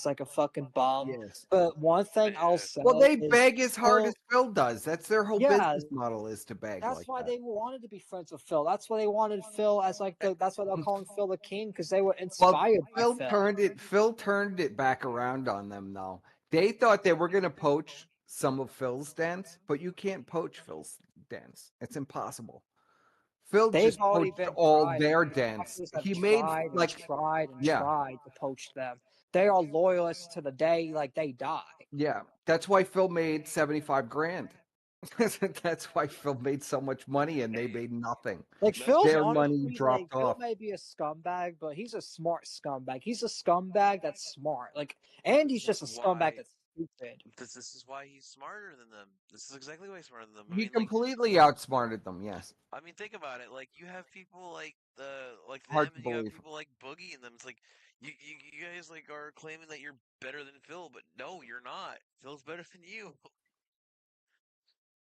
like a fucking bum. Yes. But one thing I'll say Well, they is beg as hard as Phil, Phil does. That's their whole yeah, business model is to beg that's like why that. they wanted to be friends with Phil. That's why they wanted Phil as like that's why they're calling Phil the king because they were Well, inspired by Phil. Phil turned it back around on them though. They thought they were going to poach some of Phil's dance, but you can't poach Phil's dance. It's impossible. Phil They've just already poached been all tried. their These dance. fuckers have He made tried and like tried and yeah, tried to poach them. They are loyalists to the day like they die. yeah. That's why Phil made 75 grand. That's why Phil made so much money and they made nothing. Like That's Phil's Their true, though. money honestly like dropped Phil off. may be a scumbag, but he's a smart scumbag. He's a scumbag that's smart. Like Andy's This just a is scumbag why. that's stupid. This is why he's smarter than them. This is exactly why he's smarter than them. I He mean, like, completely outsmarted them, yes. I mean, think about it. Like, you have people like them, Hard to and you have believe. people like Boogie and them. It's like you guys like are claiming that you're better than Phil, but no, you're not. Phil's better than you.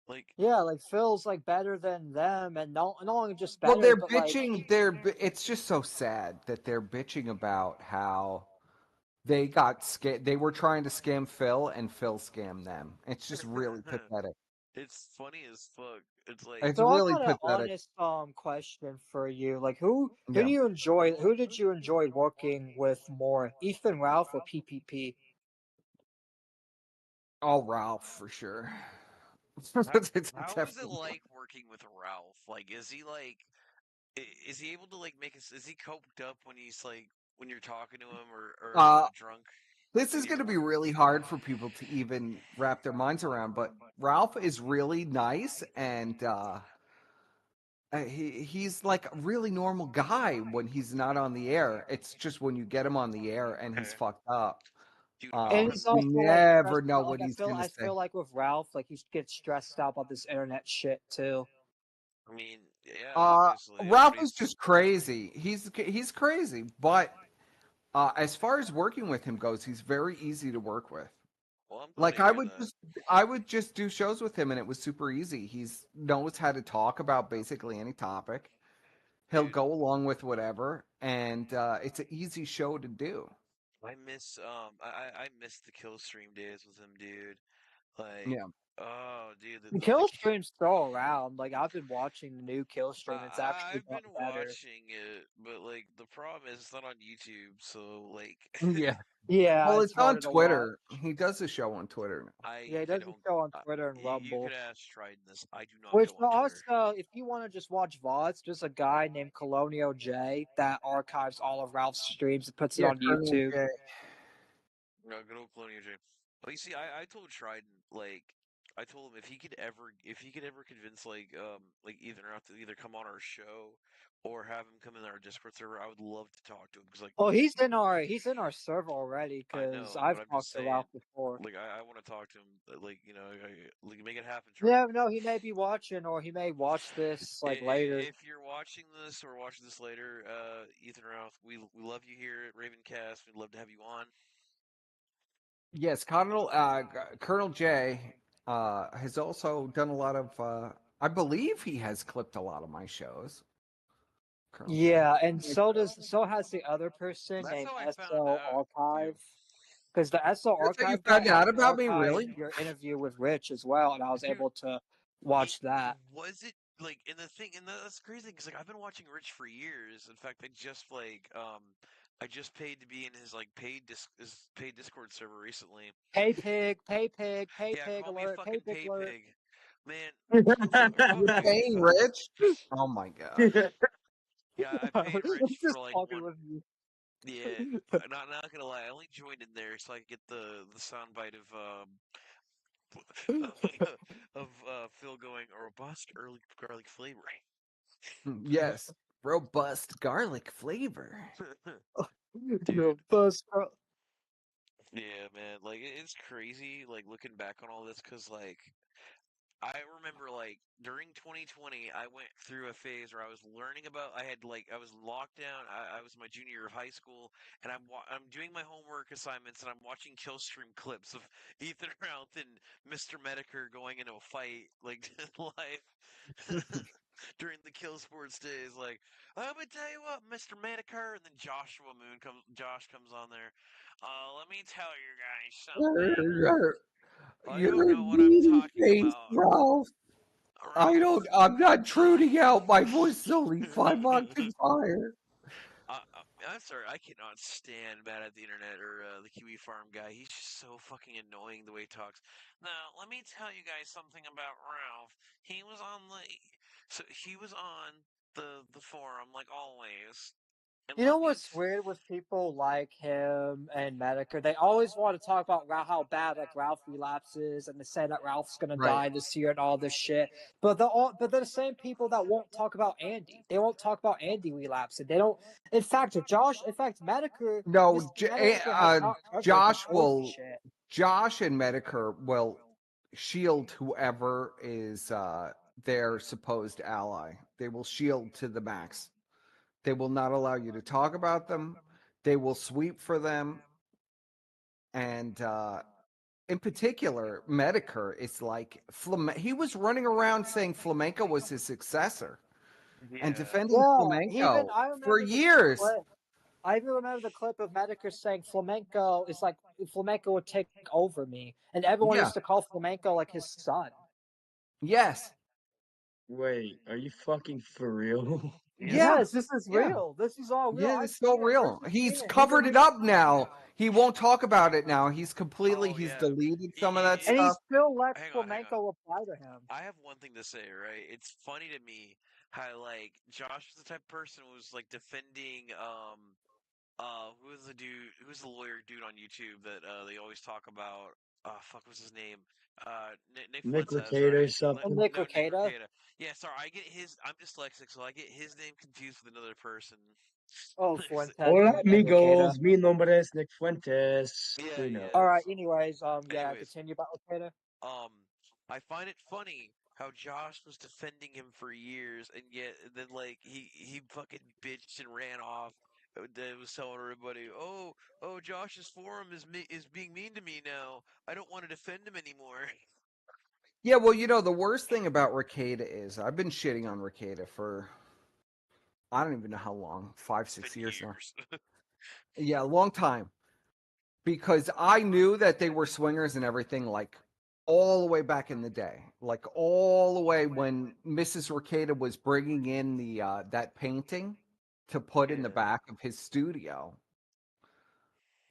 Like, Yeah, like Phil's like better than them, and not only just Well, better, they're but like bitching. It's just so sad that they're bitching about how they were trying to scam Phil, and Phil scammed them. It's just really pathetic. it's funny as fuck. It's like, It's So I really got an pathetic. honest question for you. Like Yeah. who did you enjoy working with more, Ethan Ralph or PPP? Oh, Ralph for sure. how, It's how is it definitely. like working with Ralph? Like, is he like, is he able to like make us? Is he coped up when he's like when you're talking to him or Uh, drunk? this Is is he going to be really hard for people to even wrap their minds around, but Ralph is really nice and he's like a really normal guy when he's not on the air. It's just when you get him on the air and he's fucked up. dude? I And want to. he's You also like never stressed know out. what Like he's gonna I say. feel like with Ralph, like he gets stressed out about this internet shit too. I mean, yeah, obviously Ralph is everybody's. just crazy. He's crazy, but as far as working with him goes, he's very easy to work with. Well, I'm glad Like to hear that. I would just do shows with him, and it was super easy. He's knows how to talk about basically any topic. He'll Dude, go along with whatever, and it's an easy show to do. I miss the kill stream days with him, dude. Like, Yeah. oh, dude, The the kill stream's still around. Like I've been watching the new kill stream. It's actually I've been gotten better. watching it, but like the problem is it's not on YouTube, so like Yeah. Yeah, Well, it's it's on harder to watch. Twitter. He does a show on Twitter now. Yeah, he I does a don't. show on Twitter and You Rumble. could ask Trident this. I do not Which go on Twitter. also, if you want to just watch VODs, there's a guy named Colonial J that archives all of Ralph's streams and puts it Yeah, on Colonel YouTube. J. No, good old Colonial J. Well, you see, I told Trident like I told him if he could ever convince like either come on our show or have him come in our Discord server, I would love to talk to him because like Well, he's in our server already I because know, but I've I'm just talked to saying Ralph before. like I want to talk to him like like make it happen, Trident. Yeah, no, he may be watching or he may watch this like later. If you're watching this or watching this later, Ethan Ralph, we love you here at Ravencast. We'd love to have you on. Yes, Colonel J has also done a lot of I believe he has clipped a lot of my shows. Colonel Yeah, and James. so has the other person That's named how I found SO out, Archive. too. Because the SO That's how you Archive guy found out actually about me, archived really? your interview with Rich as well, and I was Dude, able to watch that. was it like in the thing? And that's crazy because like I've been watching Rich for years. In fact, I just paid to be in his like his paid Discord server recently. Pay pig, pay pig, pay Yeah, pig call me a alert, pay fucking pig pay alert. pig, man. Fuck You're you. paying Rich? Oh my gosh. Yeah, I paid I'm Rich just for like talking one. with you. Yeah, not gonna lie, I only joined in there so I could get the soundbite of Phil going a robust early garlic flavor. Yes. Robust garlic flavor. Dude, First, yeah, man, like it's crazy, like looking back on all this, cause like I remember like during 2020, I went through a phase where I was learning about. I was locked down. I was my junior year of high school, and I'm doing my homework assignments, and I'm watching Killstream clips of Ethan Ralph and Mr. Medicare going into a fight like live during the Kill Sports days. Like I'm gonna tell you what, Mr. Medicare, and then Josh comes on there. Let me tell you guys something. I don't You're know in what I'm mean talking face, about. Ralph. Ralph. I'm not truding out. My voice is only 5 octaves higher. I'm sorry, I cannot stand Matt at the internet or the Kiwi Farm guy. He's just so fucking annoying the way he talks. Now, let me tell you guys something about Ralph. He was on the forum like always. And you let know me what's weird with people like him and Medicare? They always want to talk about how bad like Ralph relapses, and they say that Ralph's gonna Right. die this year and all this shit. But they're the same people that won't talk about Andy. They won't talk about Andy relapsing. They don't. In fact, Medicare, No, Mr. Medicare has not covered the COVID shit. Josh and Medicare will shield whoever is their supposed ally. They will shield to the max. They will not allow you to talk about them. They will sweep for them. And in particular, Medicare is like he was running around saying Flamenco was his successor and Yeah. defending Yeah, Flamenco I for remember the years. clip. I even remember the clip of Medicare saying Flamenco is like Flamenco would take over me, and everyone Yeah. used to call Flamenco like his son. Yes. Wait, are you fucking for real? Yeah. Yes, this is Yeah. real. This is all real. Yeah, I've it's so seen it. real. Rich has He's seen it. covered it up now. He won't talk about it now. He's Oh he's yeah. deleted some of that And he stuff. still lets Hang on. Flamenco apply to him. I have one thing to say, right? It's funny to me how like Josh was the type of person who was like defending who was the dude who's the lawyer dude on YouTube that they always talk about fuck what's his name? Nick Nick Fuentes, Recato or right? And something. Nick No, Nick Recato. Recato. Yeah, sorry, I'm dyslexic, so I get his name confused with another person. Oh, Fuentes Hola, and Recato. amigos. Mi nombre es Nick Fuentes. Yeah, You yeah. know. All right. Anyways, yeah, Anyways, continue about Recato. Um, I find it funny how Josh was defending him for years, and yet then like he fucking bitched and ran off. That was telling everybody, oh, Josh's forum is being mean to me now. I don't want to defend him anymore. Yeah, well, the worst thing about Recato is I've been shitting on Recato for I don't even know how long, 5, It's 6 been years now. years. Yeah, a long time. Because I knew that they were swingers and everything, like all the way back in the day, like all the way when Mrs. Recato was bringing in the that painting to put in the Yeah. back of his studio.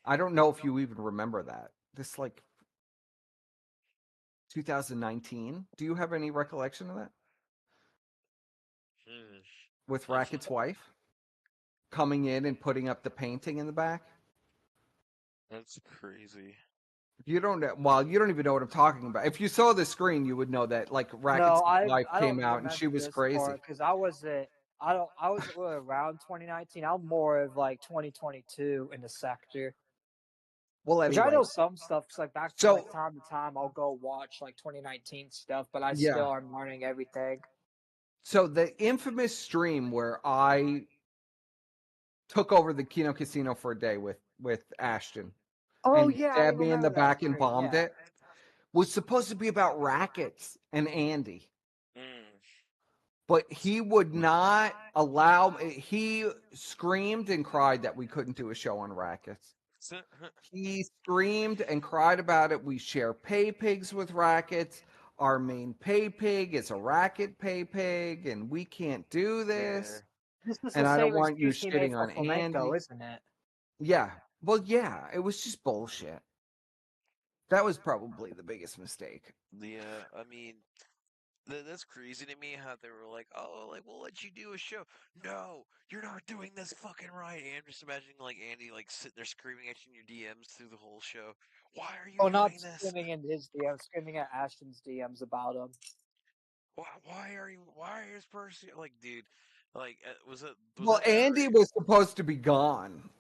I don't know if you even remember that. This like 2019. Do you have any recollection of that Hmm. with That's Racket's wife coming in and putting up the painting in the back? that's crazy. You don't know. Well, you don't even know what I'm talking about. If you saw the screen, you would know that. Like Racket's No, wife I don't came out and she remember was this crazy. part because I wasn't really around 2019. I'm more of like 2022 in the sector. Well, Which I anyway, know some stuff. Cause like back to like so time to time, I'll go watch like 2019 stuff, but I yeah, still am learning everything. so the infamous stream where I took over the Kino Casino for a day with Ashton Oh and yeah, I stabbed me in the remember that back and stream. bombed Yeah. it was supposed to be about Rackets and Andy. Mm. but he would not allow. He screamed and cried that we couldn't do a show on rackets. He screamed and cried about it. We share pay pigs with rackets. Our main pay pig is a racket pay pig, and we can't do this. This is And the I don't same want you excuse he made shitting for on flamenco, Andy. isn't it? Yeah. Well, yeah, it was just bullshit. That was probably the biggest mistake. Yeah, I mean, that's crazy to me how they were like, oh, like, we'll let you do a show. No, you're not doing this fucking right. And I'm just imagining, like, Andy, like, sitting there screaming at you in your DMs through the whole show. Why are you Oh, doing not this? screaming in his DMs, screaming at Ashton's DMs about him. Why are this person, like, dude, like, was Well, that Andy was supposed to be gone.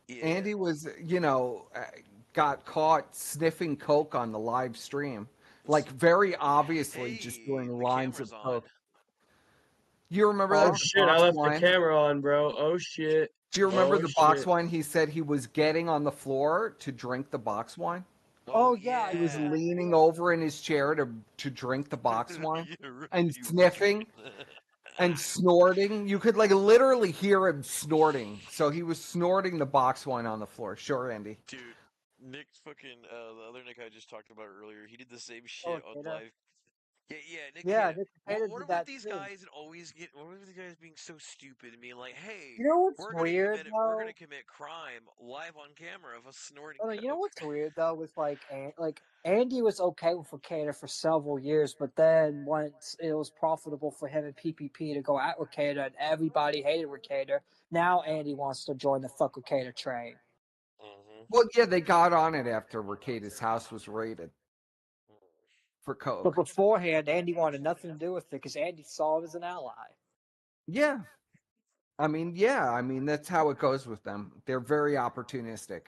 Yeah. Andy was, got caught sniffing coke on the live stream, like very obviously just doing the lines of camera's on. coke. You remember Oh that shit! I box left wine? the camera on, bro. Oh shit! Do you remember Oh the box shit! wine? He said he was getting on the floor to drink the box wine. Oh, yeah. He was yeah. leaning over in his chair to drink the box wine Yeah, right, and he was sniffing and snorting. You could like literally hear him snorting. So he was snorting the box wine on the floor. Sure, Andy. Dude, Nick's fucking the other Nick I just talked about earlier. He did the same Oh, shit on Data. live. Yeah, Nick Yeah, Cana. Nick What, Data what did are with that these too. guys and always get? What are with these guys being so stupid and being like, "Hey, You know what's we're gonna weird commit though? we're gonna commit crime live on camera of us snorting You know coke." what's weird though with like Andy was okay with Ricada for several years, but then once it was profitable for him and PPP to go at Ricada and everybody hated Ricada, now Andy wants to join the fuck Ricada train. Well, yeah, they got on it after Ricada's house was raided for But coke. beforehand, Andy wanted nothing to do with it because Andy saw him as an ally. Yeah. I mean, that's how it goes with them. They're very opportunistic.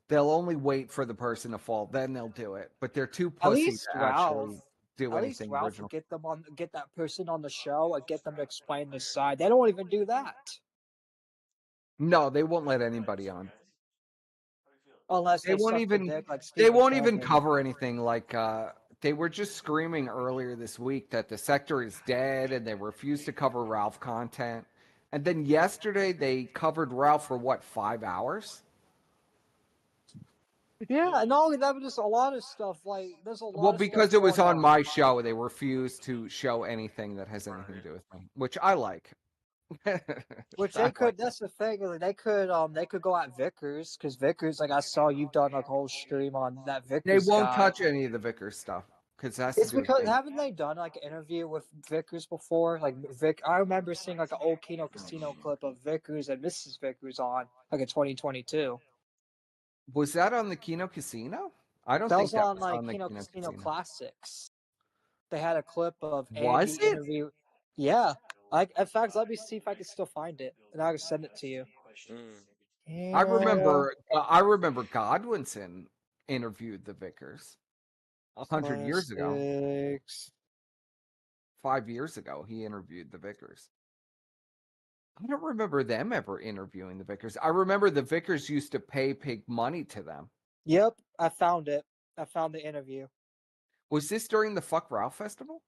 They'll only wait for the person to fall, then they'll do it. But they're too At pussy least to Ralph. actually do At least anything Ralph original. would get that person on the show and get them to explain their side. They don't even do that. No, they won't let anybody on. Unless They they won't suck the even dick like they Stephen won't even Colbert. cover anything like they were just screaming earlier this week that the sector is dead and they refuse to cover Ralph content. And then yesterday they covered Ralph for what, 5 hours? Yeah, and not only that, but just a lot of stuff. Like, there's a lot Well, of stuff because it was going on my show, they refused to show anything that has anything to do with me, which I like. Which I they could. like That's the thing. Like, they could go at Vickers because Vickers, like I saw you've done like a whole stream on that They Vickers won't guy. touch any of the Vickers stuff because that's It's to do with because me. haven't they done like an interview with Vickers before? Like Vic, I remember seeing like an old Kino Casino clip of Vickers and Mrs. Vickers on like in 2022. Was that on the Kino Casino? I don't That think was that on was like on the Kino Kino Casino Casino. Classics. They had a clip of Was Andy it? interview. Yeah, in fact, let me see if I can still find it, and I can send it to you. I Yeah. remember Godwinson interviewed the Vickers 100 years ago. Classics. 5 years ago, he interviewed the Vickers. I don't remember them ever interviewing the Vickers. I remember the Vickers used to pay big money to them. Yep, I found it. I found the interview. Was this during the Fuck Ralph festival?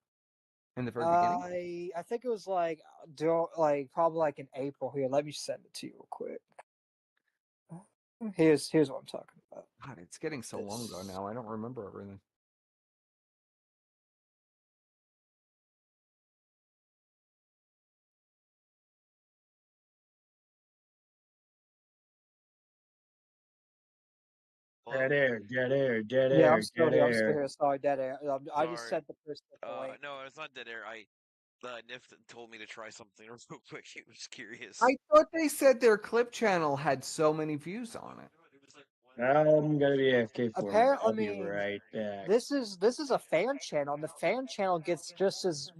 In the very beginning? I think it was like probably like in April. Here, let me send it to you real quick. Here's what I'm talking about. God, it's getting so long ago now. I don't remember everything. Dead air, dead air, dead Yeah, air, I'm still dead here. I'm still air. here. Sorry, dead air. I just Sorry. sent the person the link. No, it's not dead air. Nif told me to try something real quick. He was curious. I thought they said their clip channel had so many views on it. I'm gonna be AFK for a minute. Apparently, I'll be right back. this is a fan channel, and the fan channel gets just as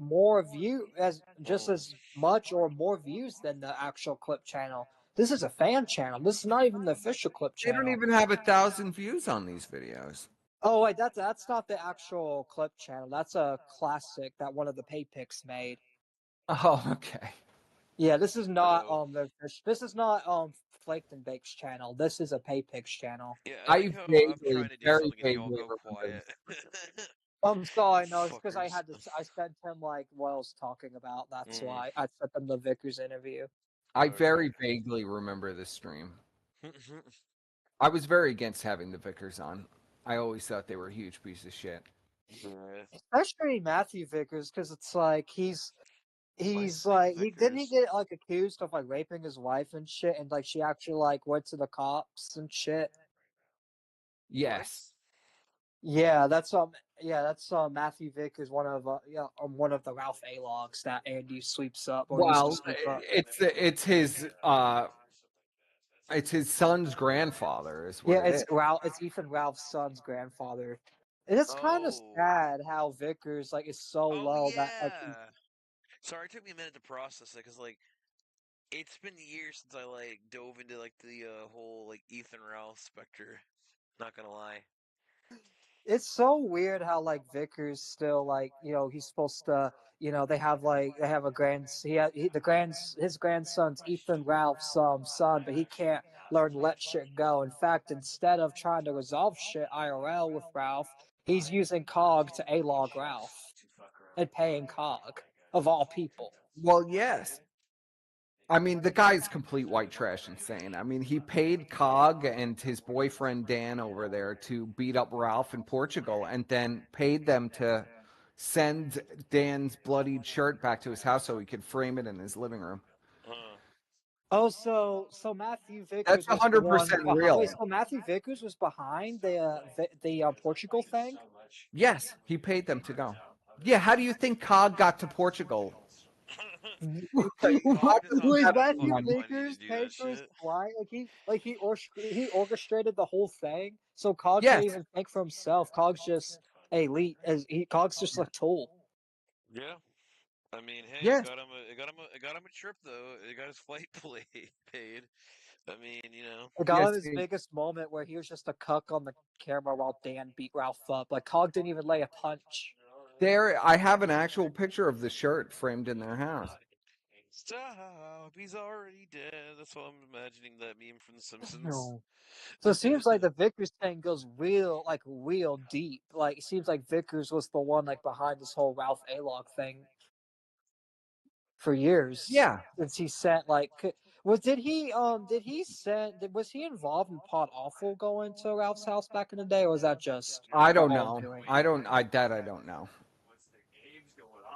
much or more views than the actual clip channel. This is a fan channel. This is not even the official clip They channel. don't even have 1,000 views on these videos. Oh wait, that's not the actual clip channel. That's a classic that one of the pay picks made. Oh, okay. Yeah, this is not this is not Flaked and Baked's channel. This is a pay picks channel. Yeah, I like how I'm trying to do very something and you all vaguely go remember quiet. I'm sorry, no, it's because I Fuckers. had to. I sent him like what I was talking about. That's Mm. why I sent them the Vickers interview. I Okay. very vaguely remember this stream. I was very against having the Vickers on. I always thought they were a huge piece of shit. Yeah. Especially Matthew Vickers, because it's like he's his name like he didn't he Vickers? get like accused of like raping his wife and shit, and like she actually like went to the cops and shit. Yes. Yeah, that's Matthew Vickers, one of the Ralph A logs that Andy sweeps up or used to Well, sweep up. it's his son's grandfather is what Yeah, it is. It's Ethan Ralph's son's grandfather. It is kind of Oh. sad how Vickers like is so Oh low that like yeah. Sorry, it took me a minute to process it because like it's been years since I like dove into like the whole like Ethan Ralph specter. Not gonna lie. it's so weird how like Vickers still like he's supposed to they have a his grandson's Ethan Ralph's son, but he can't learn to let shit go. In fact, instead of trying to resolve shit IRL with Ralph, he's using Cog to A-log Ralph and paying Cog of all people. Well, yes. I mean, the guy's complete white trash insane. I mean, he paid Cog and his boyfriend Dan over there to beat up Ralph in Portugal and then paid them to send Dan's bloodied shirt back to his house so he could frame it in his living room. Oh, so Matthew That's Vickers was the one 100% behind. real. Wait, so Matthew Vickers was behind the Portugal thing? Yes, he paid them to go. Yeah, how do you think Cog got to Portugal? Cog does not Was have the Matthew fucking money Vickers to do paid that for his shit. flight? Like he orchestrated the whole thing, so Cog can't Yes. even think for himself. Cog's just elite. Cog's just a tool. Yeah. I mean, hey, Yes. it got him a trip though. It got his flight paid. I mean, It got Yes. him his biggest moment where he was just a cuck on the camera while Dan beat Ralph up. Like Cog didn't even lay a punch. There, I have an actual picture of the shirt framed in their house. Stop! He's already dead. That's why I'm imagining that meme from The Simpsons. No. So it seems like the Vickers thing goes real deep. Like it seems like Vickers was the one like behind this whole Ralph A-log thing for years. Yeah. Since he sent like was did he send was he involved in Pot Awful going to Ralph's house back in the day, or was that just I don't Cog know. doing? I don't know.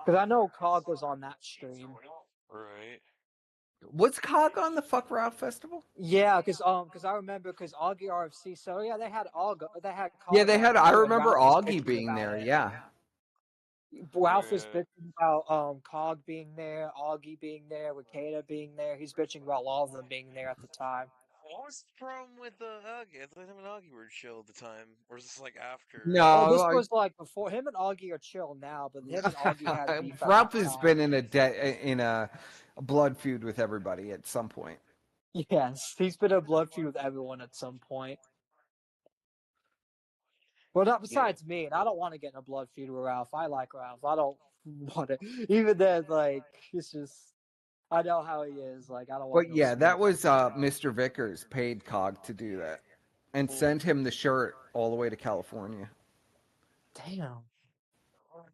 Because I know Cog was on that stream. Right. Was Cog on the Fuck Ralph Festival? Yeah, because I remember because Augie RFC. So yeah, they had Cog Yeah, they on had. I too, and remember Ralph was Augie bitching being about there. it. Yeah. Ralph was Yeah. bitching about Cog being there, Augie being there, Wakeda being there. He's bitching about all of them being there at the time. What was the problem with Augie? I thought him and Augie were chill at the time. Or is this like after? Oh, this No, was like before. Him and Augie are chill now, but him and Augie had beef at Ralph that has time. been in a blood feud with everybody at some point. Yes, he's been a blood feud with everyone at some point. Well, not besides me, and I don't want to get in a blood feud with Ralph. I like Ralph. I don't want to. Even then, like it's just I know how he is. Like I don't want But no yeah, smoke. that was Mr. Vickers paid Cog to do that and sent him the shirt all the way to California. Damn, Oh,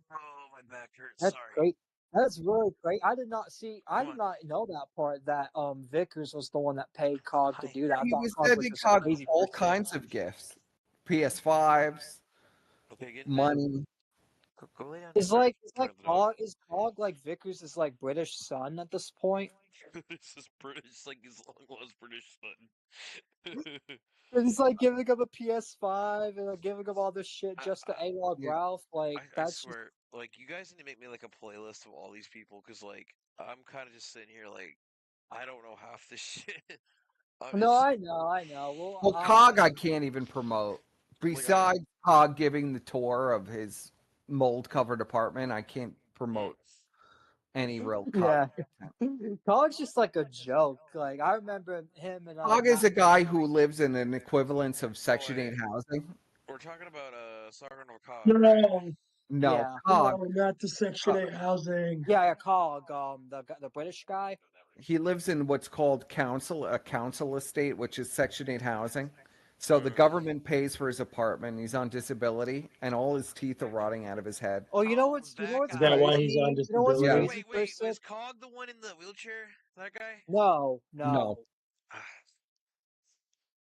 my back hurts. that's Sorry. great. That's really great. I did not see. I Come did on. not know that part. That Vickers was the one that paid Cog to Hi. do that. I He thought was Cog was sending just Cog crazy all for shit. kinds of gifts, PS5s, Okay, get in bed. money. Go lay down. Is Or like turn off the dog. Cog like Vickers is like British son at this point. This is British, like his long lost British son. And he's like giving him a PS5 and like giving him all this shit just to A-log Yeah. Ralph. Like I that's just swear, like you guys need to make me like a playlist of all these people, because like I'm kind of just sitting here like I don't know half this shit. no, It's I know. Well, Well, Cog, I can't even promote. like I Besides Cog giving the tour of his mold-covered apartment, I can't promote any real Cog. yeah, Cog's just like a joke. Like I remember him and Cog is Matt. a guy who lives in an equivalence of Section 8 wait, housing. we're talking about Sargon of Cog, right? No, No, Yeah, Cog. no, not the Section 8 housing. yeah, Cog. The British guy. He lives in what's called a council estate, which is Section 8 housing. So the government pays for his apartment. He's on disability, and all his teeth are rotting out of his head. Oh, you know Oh, what's that Is that why he's crazy? on You know what's Yeah. disability? crazy, wait. Persip? Was Cog the one in the wheelchair? That guy? No. No.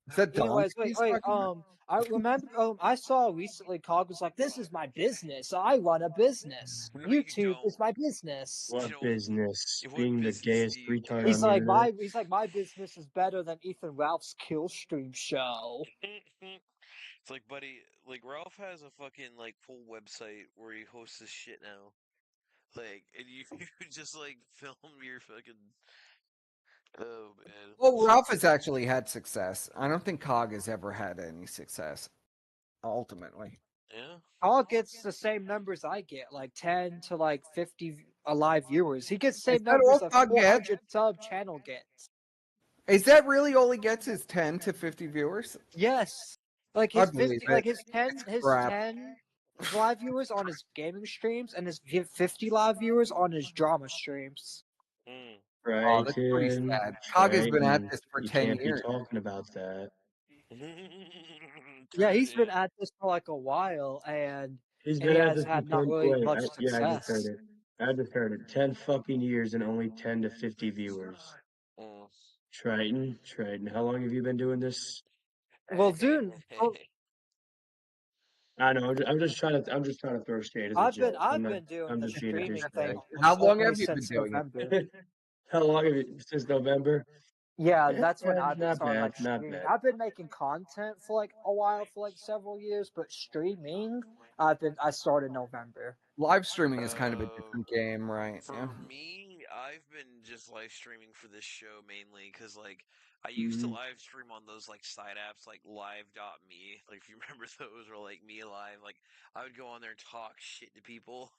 Is that Don Anyways, wait. he's talking about? I remember. I saw recently. Cog was like, "This is my business. I run a business. No, you YouTube is don't. my business." You What don't. business? What Being the business gayest do you retard do? on the internet? He's like my business is better than Ethan Ralph's kill stream show. It's like, buddy, like Ralph has a fucking like full website where he hosts his shit now. Like, and you, you just like film your fucking. Oh man. Well, Ralph has actually had success. I don't think Cog has ever had any success. Ultimately, Yeah. Cog gets the same numbers I get, like 10 to like 50 live viewers. He gets the is same that numbers all that Cog gets? 400 sub channel gets. Is that really all he gets? Is 10 to 50 viewers? Yes. Like I his believe 50, it. his Crap. 10 live viewers on his gaming streams and his 50 live viewers on his drama streams. Mm. Oh, that's pretty Triton, sad. Cog has been at Triton. this for You 10 can't be years. talking about that. Yeah, he's been Triton. at this for like a while and He's he been at has this for had not 10. really Wait, much yeah, I just heard success. it. I just heard it. 10 fucking years and only 10 to 50 viewers. Mm. Triton. How long have you been doing this? Well, dude, I know. I'm just trying to throw shade as a joke. I've been doing I'm the just being a streaming thing douchebag. How long only have you been since doing it? November. How long have you since November? Yeah, that's when I've been Not starting bad. like Not streaming. bad. I've been making content for like a while, for like several years, but streaming, I started in November. Live streaming is kind of a different game, right? For Yeah. me, I've been just live streaming for this show mainly because, like, I used to live stream on those, like, side apps, like live.me. Like, if you remember those, or like Me Live. Like, I would go on there and talk shit to people.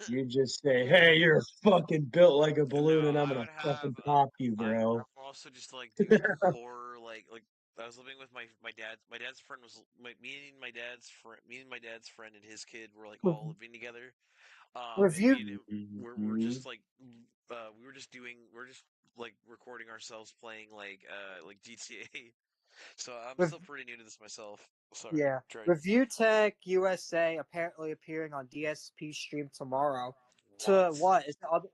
You just say, "Hey, you're fucking built like a balloon, No, and I'm I gonna would have. fucking pop you, I bro." also just like do horror, like I was living with my dad. My dad's friend was me and my dad's friend. Me and my dad's friend and his kid were like all living together. And Review me and him, we're Mhm. just like we're just like recording ourselves playing like GTA. So I'm Rev- still pretty new to this myself. Sorry, yeah. Trent. Review Tech USA apparently appearing on DSP stream tomorrow. To What? what? Is the other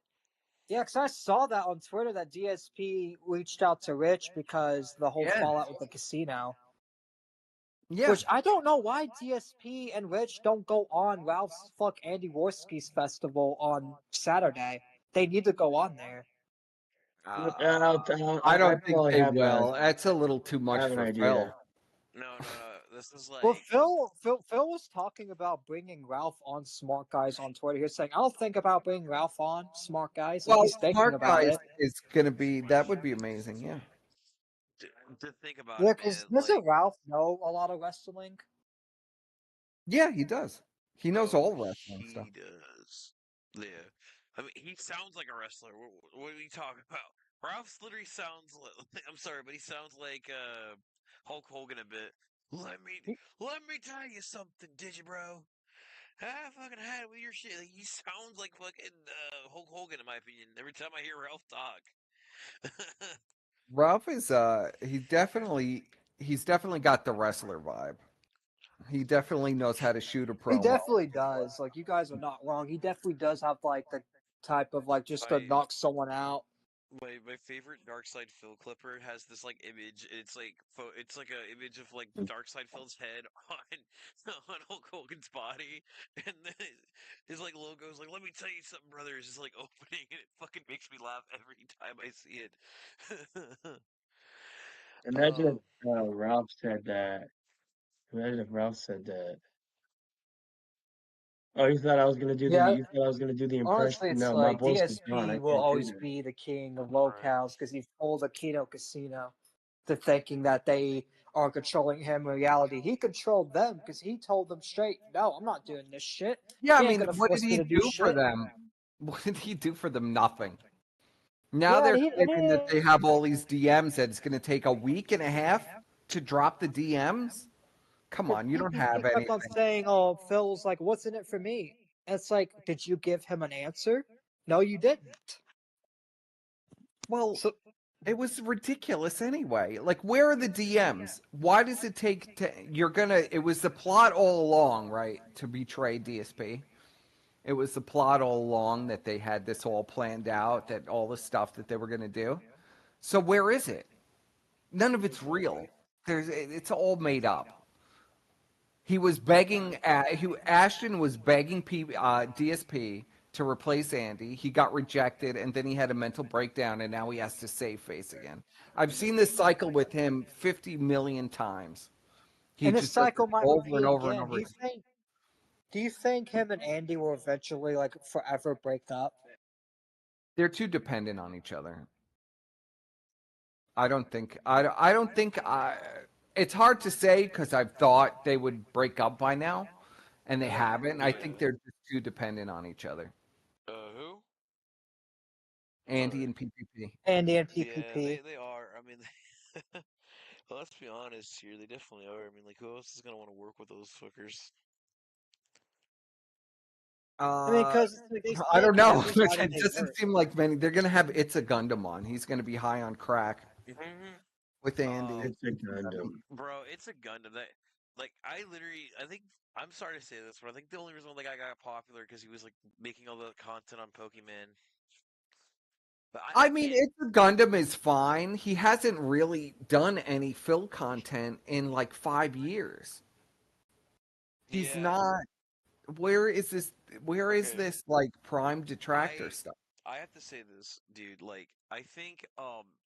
Yeah, because I saw that on Twitter that DSP reached out to Rich because the whole Yeah. fallout with the casino. Yeah. Which I don't know why DSP and Rich don't go on Ralph's Fuck Andy Worski's festival on Saturday. They need to go on there. I don't think probably they have will. That's a little too I much have an for idea. Phil. No. This is Well, like Phil was talking about bringing Ralph on Smart Guys on Twitter. He was saying, "I'll think about bringing Ralph on Smart Guys." Like Well, he's thinking Smart about Guys it. is going to be, that would be amazing. Yeah. to think about Yeah, it, because man. doesn't Like, Ralph know a lot of wrestling? Yeah, he does. He knows oh, all wrestling stuff. he does. Yeah. I mean, he sounds like a wrestler. What are we talking about? Ralph literally sounds like, I'm sorry, but he sounds like Hulk Hogan a bit. Let me tell you something, did you, bro? I fucking had it with your shit. Like, he sounds like fucking Hulk Hogan, in my opinion. Every time I hear Ralph talk. Ralph is he's definitely got the wrestler vibe. He definitely knows how to shoot a He promo. definitely does. Like you guys are not wrong. He definitely does have like the type of like just to I knock someone out. my favorite Dark Side Phil clipper has this like image. It's like it's like a image of like Dark Side Phil's head on Hulk Hogan's body, and then his like logo's like, "Let me tell you something, brother." Is just like opening, and it fucking makes me laugh every time I see it. Imagine if Ralph said that. Imagine if Ralph said that. Oh, you thought I was gonna do the Yeah, you thought I was gonna do the impression? honestly, it's No, my like voice is gone. I DSP will can't do always that. be the king of Right. locales because he fooled the Kino Casino to thinking that they are controlling him in reality. He controlled them because he told them straight, "No, I'm not doing this shit. Yeah, I You ain't mean, gonna what did force me he to do do for shit." them? What did he do for them? Nothing. Now Yeah, they're claiming that they have all these DMs that it's going to take a week and a half to drop the DMs. Come on, you don't have PPP kept on anything. saying, "Oh, Phil's like, what's in it for me?" And it's like, did you give him an answer? No, you didn't. Well, So It was ridiculous anyway. Like, where are the DMs? Why does it take to, it was the plot all along, right, to betray DSP. It was the plot all along that they had this all planned out, that all the stuff that they were going to do. So where is it? None of it's real. It's all made up. He was begging. Ashton was begging DSP to replace Andy. He got rejected, and then he had a mental breakdown, and now he has to save face again. I've seen this cycle with him 50 million times. He And this just does it cycle might over and repeat over and again. over again. Do you think him and Andy will eventually like forever break up? They're too dependent on each other. I don't think. I don't think. It's hard to say because I've thought they would break up by now, and they haven't. I think they're just too dependent on each other. Who? Andy Sorry. and PPP. Andy and Yeah, PPP. they are. I mean, well, let's be honest here. They definitely are. I mean, like, who else is gonna want to work with those fuckers? I mean, because like, they I don't take know. everybody It they doesn't work. seem like many. They're gonna have It's a Gundam on. He's gonna be high on crack Mm-hmm. with Andy. It's a Gundam. Bro, it's a Gundam that, like, I think, I'm sorry to say this, but I think the only reason why the guy got popular because he was like making all the content on Pokemon. But I I mean, can't. It's a Gundam is fine. He hasn't really done any Phil content in like 5 years. He's Yeah. not. Where is this? Where is Okay. this like prime detractor I stuff? I have to say this, dude. Like, I think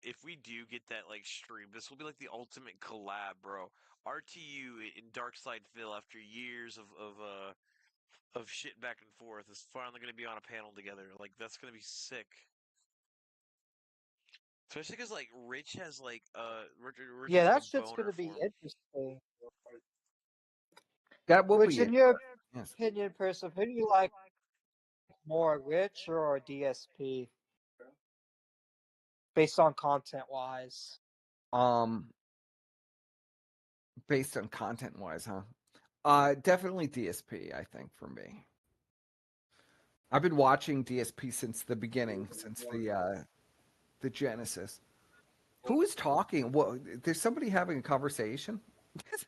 if we do get that like stream, this will be like the ultimate collab, bro. RTU and Darkside Phil, after years of shit back and forth, is finally gonna be on a panel together. Like, that's gonna be sick. Especially because like Rich has like Rich Yeah, has like that a shit's boner gonna for be him. interesting. That will Which, be in it. your Yes. opinion, person, who do you like more, Rich or DSP, based on content wise? Um, Based on content wise, huh? Definitely DSP. I think for me, I've been watching DSP since the beginning, since the Genesis. Who is talking? What? There's somebody having a conversation.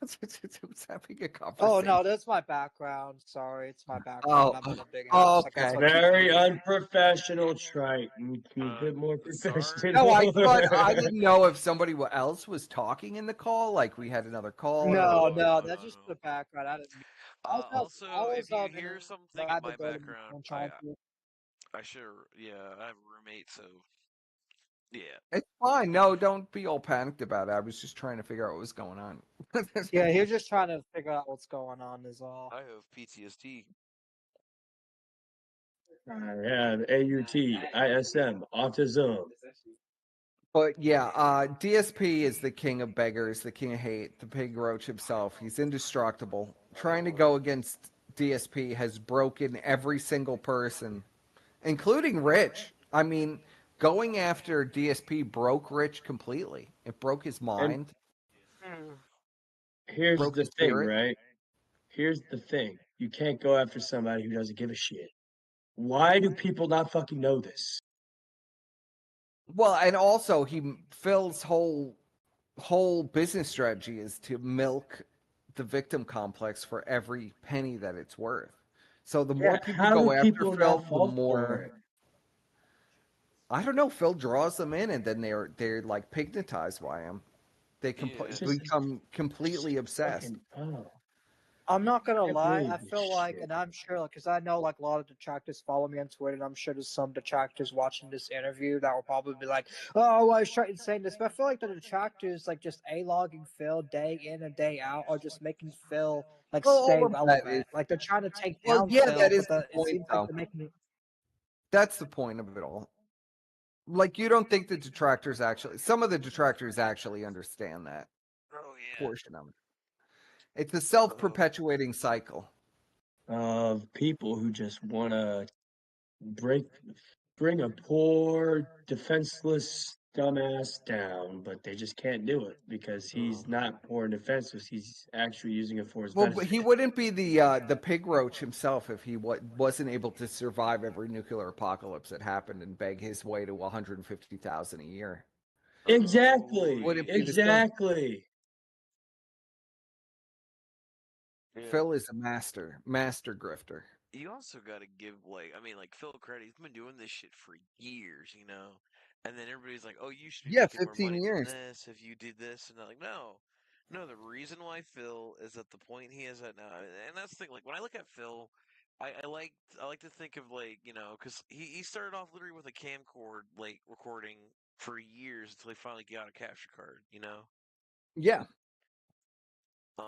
Who's having a Oh conversation? no, that's my background. Sorry, it's my background. Oh, I'm in a big oh, house. Like that's okay. what keeps Very me. unprofessional, Triton. Keep Uh, it more Zard. No, I professional. thought I didn't know if somebody else was talking in the call, like we had another caller, No, or no, No, that's no, just the no. background. I didn't. I Also, was if you in hear a something in my rabbit building background, and trying to. I should, yeah, I have a roommate, so yeah. it's fine. No, don't be all panicked about it. I was just trying to figure out what was going on. Yeah, he was just trying to figure out what's going on. Is all. I have PTSD. I have AUT, ISM, autism. But yeah, DSP is the king of beggars, the king of hate, the pig roach himself. He's indestructible. Trying to go against DSP has broken every single person, including Rich. I mean, going after DSP broke Rich completely. It broke his And mind, here's broke the his thing, spirit. right? Here's the thing. You can't go after somebody who doesn't give a shit. Why do people not fucking know this? Well, and also Phil's whole business strategy is to milk the victim complex for every penny that it's worth. So the more Yeah, people how do go after people Phil, not the fall for more it? I don't know. Phil draws them in, and then they're like hypnotized by him. They Yeah. It's just become completely obsessed. fucking oh, I'm not gonna can't lie. believe I this feel like, shit. and I'm sure, like, because I know like a lot of detractors follow me on Twitter, and I'm sure there's some detractors watching this interview that will probably be like, "Oh, why is Triton saying this?" But I feel like the detractors, like, just a-logging Phil day in and day out, are just making Phil like Well, stay all of that is relevant. Like they're trying to take well, down yeah, Phil, that but is the it point, seems like though. they're making it. That's the point of it all. Like you don't think the detractors actually, some of the detractors actually understand that Oh yeah. portion of it. It's a Uh, self-perpetuating cycle. Of people who just want to break, bring a poor, defenseless dumbass down, but they just can't do it because he's not poor and defenseless. He's actually using it for his Well, but benefit. he wouldn't be the pig roach himself if he wasn't able to survive every nuclear apocalypse that happened and beg his way to 150,000 a year. Exactly. Would it be the same? Exactly. Yeah. Phil is a master grifter. You also got to give like Phil credit. He's been doing this shit for years, you know. And then everybody's like, "Oh, you should be Yeah, making more 15 money from years. this if you did this." And they're like, "No, no. The reason why Phil is at the point he is at now, and that's the thing. Like when I look at Phil, I like to think of because he started off literally with a camcord like recording for years until he finally got a capture card, you know. Yeah,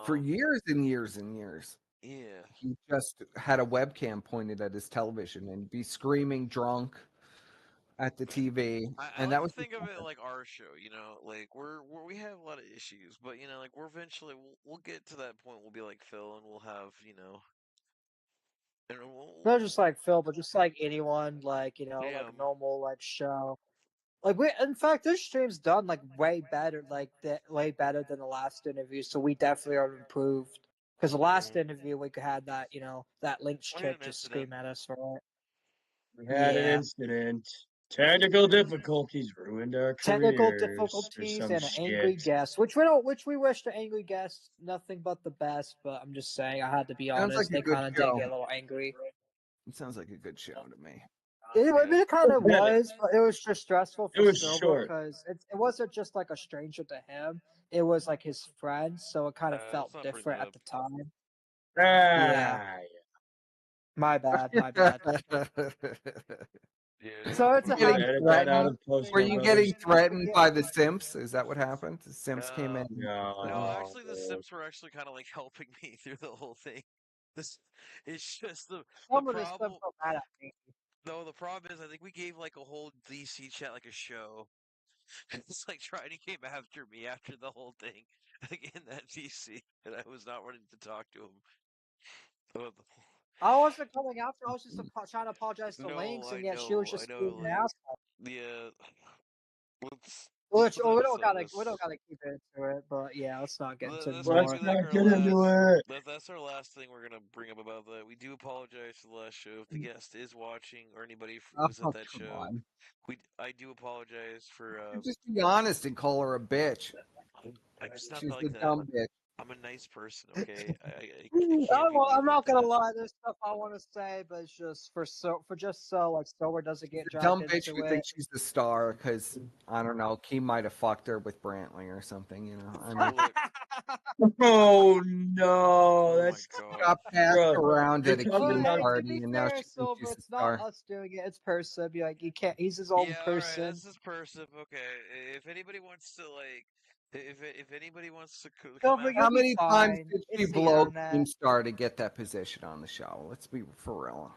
for Um, years and years and years. yeah. He just had a webcam pointed at his television and be screaming drunk at the TV, I and like that to was his think of it method. like our show, you know, like we have a lot of issues, but like we're eventually we'll get to that point. We'll be like Phil, and we'll have and Not just like Phil, but just like anyone, like like yeah, a normal like show. Like in fact, this stream's done like way better, way better than the last interview. So we definitely are improved. Because the last interview we had that that Lynx we had chick an just incident. scream at us for it. We had an Yeah, incident. Technical difficulties ruined our technical careers or difficulties some and an angry shit. guest, which we wish the angry guest nothing but the best. But I'm just saying, I had to be Sounds like honest. a They good kind of did show. get a little angry. It sounds like a good show to me. It kind of Yeah, was, but it was just stressful it for was Silver short. because it wasn't just like a stranger to him. It was like his friend, so it kind of felt Let's not bring different that at up. the time. Yeah, Ah, my bad, my bad. Yeah, So it's a you can Getting happy edit that out threatened? of post, Were my you brothers. getting threatened by the Simps? Is that what happened? The Simps came uh, in. no, No. actually, the Sims were actually kind of like helping me through the whole thing. This, it's just the some of this stuff problem. so mad at me. No, the problem is I think we gave like a whole DC chat like a show. It's like Trident came after me after the whole thing, like in that DC, and I was not wanting to talk to him. Oh, I wasn't coming after. I was just trying to apologize to no, Lynx, and yet she was just being an like asshole. yeah. Let's Which put that we don't aside. gotta keep into it, but yeah, let's not get into it That's gonna anymore. be Let's like not our get into last. it. That's our last thing we're gonna bring up about that. We do apologize for the last show. If the guest is watching or anybody who was at Oh, that come show, on. I do apologize for. Just be honest and call her a bitch. I'm just not She's like the that. dumb bitch. I'm a nice person, okay? I can't be I'm mean like not gonna that. lie. There's stuff I want to say, but it's just for just so like Sober doesn't She's get a dragged dumb bitch into who it. thinks she's the star because, I don't know, Keem might have fucked her with Brantley or something, you know? I mean, Look, Oh no, oh my that's god. got passed bro. around You're at a talking Well, Keem about hey, to be party and now fair, she thinks Silver, she's a it's not star. us doing it. It's Persa. Be like, you can't. He's his own Yeah, all right. person. This is Persip. Okay, if anybody wants to if anybody wants to come Silver, after you'll How be many times fine. did she It's the blow internet. Keemstar to get that position on the show? Let's be for real.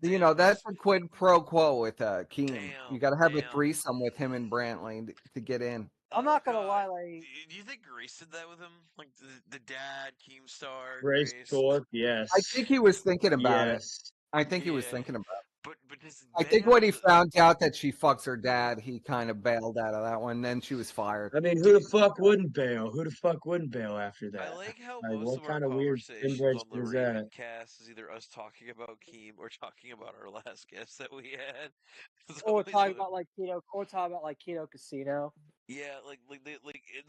You know, damn, that's a quid pro quo with Keem. You damn, got to have a damn. threesome with him and Brantley to get in. I'm Oh not gonna god, lie. Like, do you think Grace did that with him? Like the dad, Keemstar, Grace Grace. Thorpe. I Yes, think he was thinking about it. yes. I think he was Yeah, thinking about it. but does I think dad? when he found out that she fucks her dad, he kind of bailed out of that one. Then she was fired. I mean, Do who you, the fuck wouldn't bail? Who the fuck wouldn't bail after I that? like how Like, most what of our kind of weird conversations on integration the is Raven that? cast is either us talking about Keem or talking about our last guest that we had. It's or always talking about like Keto Casino. yeah,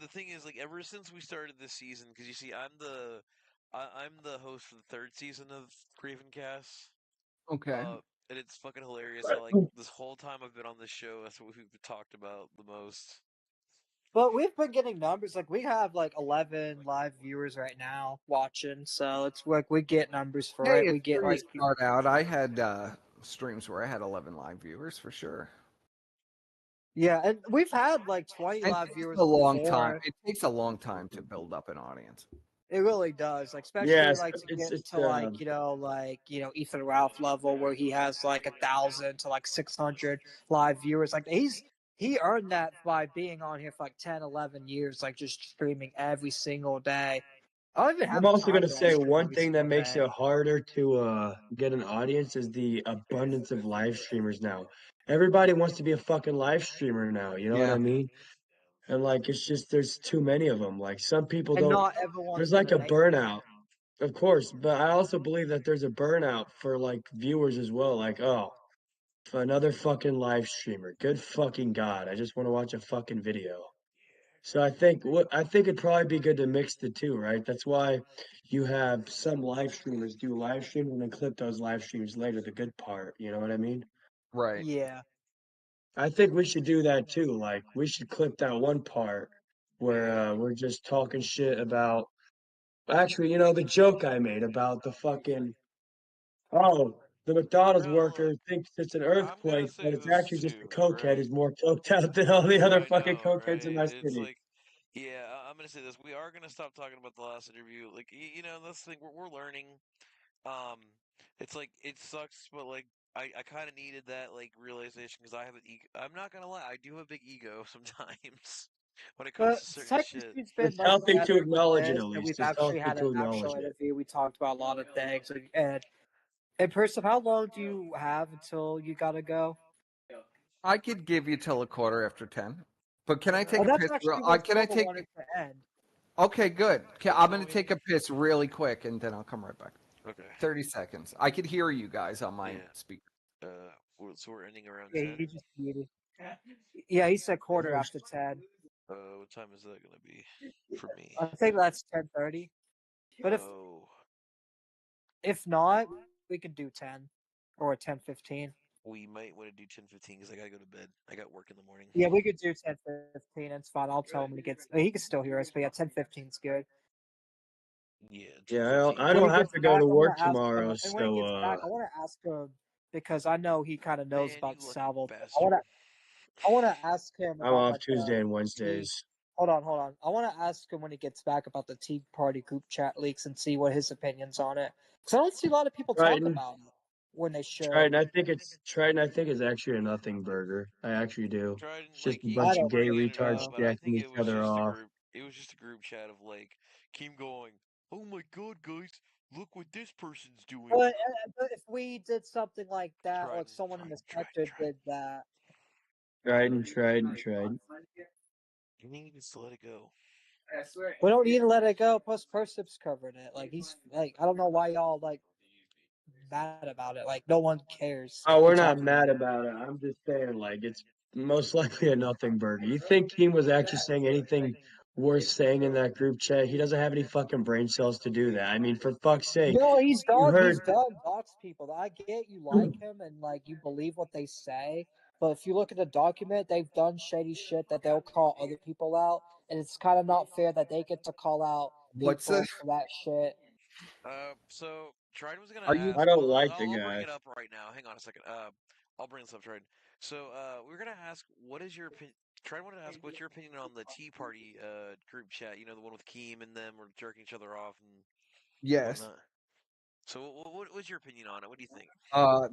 the thing is like ever since we started this season, because you see, I'm the host for the third season of Raven Cast. Okay. And it's fucking hilarious how like this whole time I've been on this show, that's what we've talked about the most. But we've been getting numbers. Like we have like 11 live viewers right now watching. So it's like we get numbers for Hey, it. We it's get when you like start out. I had streams where I had 11 live viewers for sure. yeah, and we've had like 20 And it live takes viewers a long time. before. It takes a long time to build up an audience. It really does. Like especially Yes, like to get it's to Ethan Ralph level where he has like 1,000 to like 600 live viewers. Like he earned that by being on here for like 10, 11 years, like just streaming every single day. I don't even have I'm the also time gonna to like say stream one every thing that single makes day. it harder to get an audience is the abundance of live streamers now. Everybody wants to be a fucking live streamer now, you know what Yeah. I mean? And like it's just there's too many of them. Like some people And don't not everyone's there's like gonna a make it. burnout. Of course, but I also believe that there's a burnout for like viewers as well. Like, oh, another fucking live streamer. Good fucking God. I just want to watch a fucking video. So I think it'd probably be good to mix the two, right? That's why you have some live streamers do live stream and then clip those live streams later, the good part, you know what I mean? Right. Yeah. I think we should do that too. Like we should clip that one part where Yeah. we're just talking shit about actually, you know, the joke I made about the fucking oh, the McDonald's No, worker look, thinks it's an I'm gonna earthquake, but say it's this actually just a too, cokehead right? who's more coked out than all the other I fucking know, cokeheads in right? my It's city. like, yeah, I'm gonna say this. We are gonna stop talking about the last interview. Like, that's the thing. We're learning. Um, it's like it sucks, but like I kind of needed that like realization because I have an ego. I'm not gonna lie, I do have a big ego sometimes when it comes But to certain shit. technically, it's been It's much healthy to better with acknowledge it this at that least. we've It's actually healthy had to an acknowledge actual it. interview. We talked about a lot of things. And Persip, how long do you have until you gotta go? I could give you till 10:15. But can I take Oh, a that's piss? actually when Can I Silva take? wanted to end. Okay, good. Okay, What I'm time gonna we take need? a piss really quick, and then I'll come right back. Okay. 30 seconds. I could hear you guys on my Yeah. speaker. So we're ending around Yeah, 10. he just muted. Yeah, he said quarter Oh, after 10. What time is that gonna be for me? I think that's 10:30. But Oh, if not, we could do 10 or 10:15. we might want to do 10:15 because I gotta go to bed. I got work in the morning. Yeah, we could do 10:15. It's fine. I'll tell him when he gets. He can still hear us, but yeah, 10:15 is good. Yeah, yeah, 10:15 I When he don't works. have gets to go back, to I want work to ask him. tomorrow, And when he so gets back, I want to ask him because I know he kind of knows Man, you about lucky Salvo. I bastard. want to. I want to ask him I'm about off like the Tuesday and tea. Wednesdays. Hold on. I want to ask him when he gets back about the Tea Party group chat leaks and see what his opinions on it. Because I don't see a lot of people talk Triton, about it when they should. Triton. I think it's actually a nothing burger. I actually do. Trident, It's just like a he I bunch keep of don't gay bringing think it retards up, so. but I jacking think each other off. it was just a group chat of like Keem going, "Oh my god, guys, look what this person's doing." But if we did something like that, like Trident, someone in the Trident, Trident, sector Trident. did that, Triton. You need to let it go. we don't need to let it go. Plus, Persip's covered it. Like he's like, I don't know why y'all like mad about it. Like no one cares Oh, if we we're talk not about mad it. about it. I'm just saying, like, it's most likely a nothing burger. You think Keem was actually saying anything worth saying in that group chat? He doesn't have any fucking brain cells to do that. I mean, for fuck's sake, No, you heard. he's done dox people. I get you like him and like you believe what they say, but if you look at the document, they've done shady shit that they'll call other people out, and it's kind of not fair that they get to call out What's the? people for that shit. So Trident was gonna Are you? I ask. don't Well, like the I'll bring guy. it up right now. Hang on a second. I'll bring this up, Trident. So, we're gonna ask, what is your opinion? Trident wanted to ask, what's your opinion on the Tea Party group chat? You know, the one with Keem and them were jerking each other off and Yes. whatnot. So, what's your opinion on it? What do you think?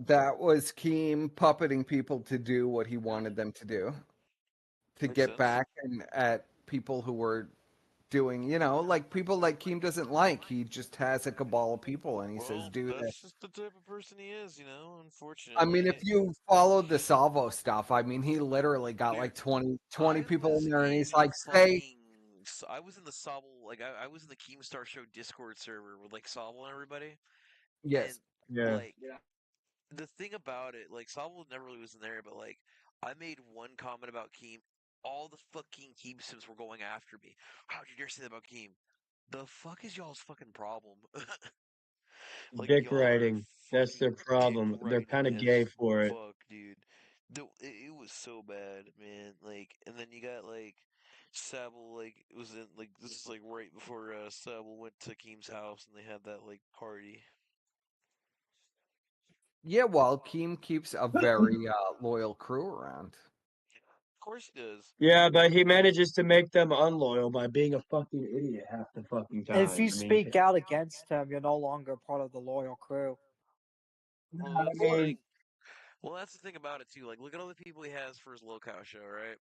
That was Keem puppeting people to do what he wanted them to do, to Makes get sense. back and at people who were doing, like people that Keem doesn't like. He just has a cabal of people, and he says, Well, "Do this." that's just the type of person he is, I mean, if unfortunately. you followed the Salvo stuff, I mean, he literally got Dude, like 20 I people in was there, and in he's like, "Say fucking. I was in the Sobble, like, I was in the Keemstar Show Discord server with, like, Sobble and everybody. And, yes." Yeah. like, the thing about it, like, Sobble never really was in there, but, like, I made one comment about Keem. All the fucking Keem Sims were going after me. How'd you dare say that about Keem? The fuck is y'all's fucking problem? Like, Dick y'all are riding. That's fucking their dick problem. They're riding kind of as gay for it. fuck, dude. It was so bad, man. Like, and then you got like Sable, like it was in like this is like right before Sable went to Keem's house and they had that like party. Yeah, well, Keem keeps a very loyal crew around. Of course he does. Yeah, but he manages to make them unloyal by being a fucking idiot half the fucking And if time. you I mean, speak out against him, you're no longer part of the loyal crew. Well, I that's the mean, thing. Well, that's the thing about it too. Like, look at all the people he has for his locale show, right?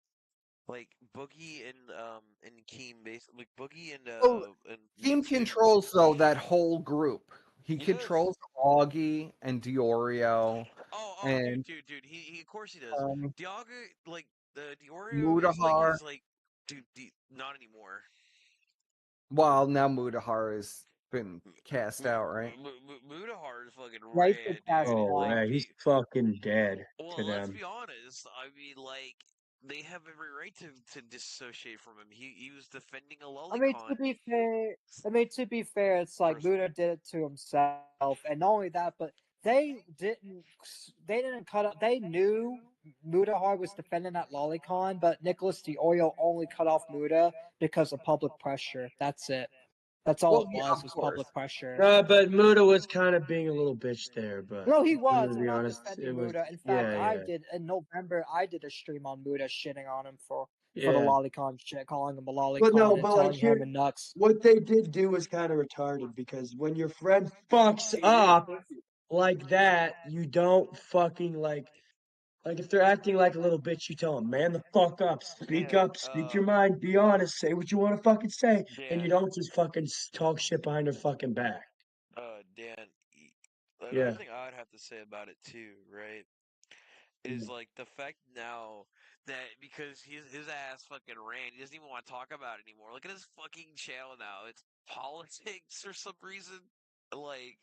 Like Boogie and Keem, basically. Like Boogie Oh, and Keem Mixed and controls though that whole group. He he does. controls Augie and Diorio Dude, and he of course he does. um, Diago, like the Diorio is like Mudahar. dude, not anymore. Well, now Mudahar has been cast out, right? Mudahar is fucking Yeah, he's been rad, cast dude. oh, out. Like, man, he's fucking dead. well, to let's them. be honest. I mean, like, they have every right to disassociate from him. He was defending a I mean, lolicon. to be fair, it's like Personally. Muda did it to himself, and not only that, but they didn't cut up. They knew Mudahar was defending that lolicon, but Nicholas DiOrio only cut off Muda because of public pressure. That's it. That's all Well, it yeah, of was course. public pressure. But Muda was kind of being a little bitch there. But No, he I'm was. gonna I'm be not honest, it defending was Muda. In fact, yeah, I yeah, did in November. I did a stream on Muda, shitting on him for the yeah. lolicon shit, calling him a But no, lolicon and but like telling here, him and Nux. what they did do was kind of retarded because when your friend fucks up like that, you don't fucking like if they're acting like a little bitch, you tell them, man, the fuck Dan, up, speak your mind, be honest, say what you want to fucking say, and Dan, you don't just fucking talk shit behind their fucking back. Dan. Another Yeah. thing I would have to say about it too, right, is like the fact now that because his ass fucking ran, he doesn't even want to talk about it anymore. Look at his fucking channel now. It's politics for some reason. Like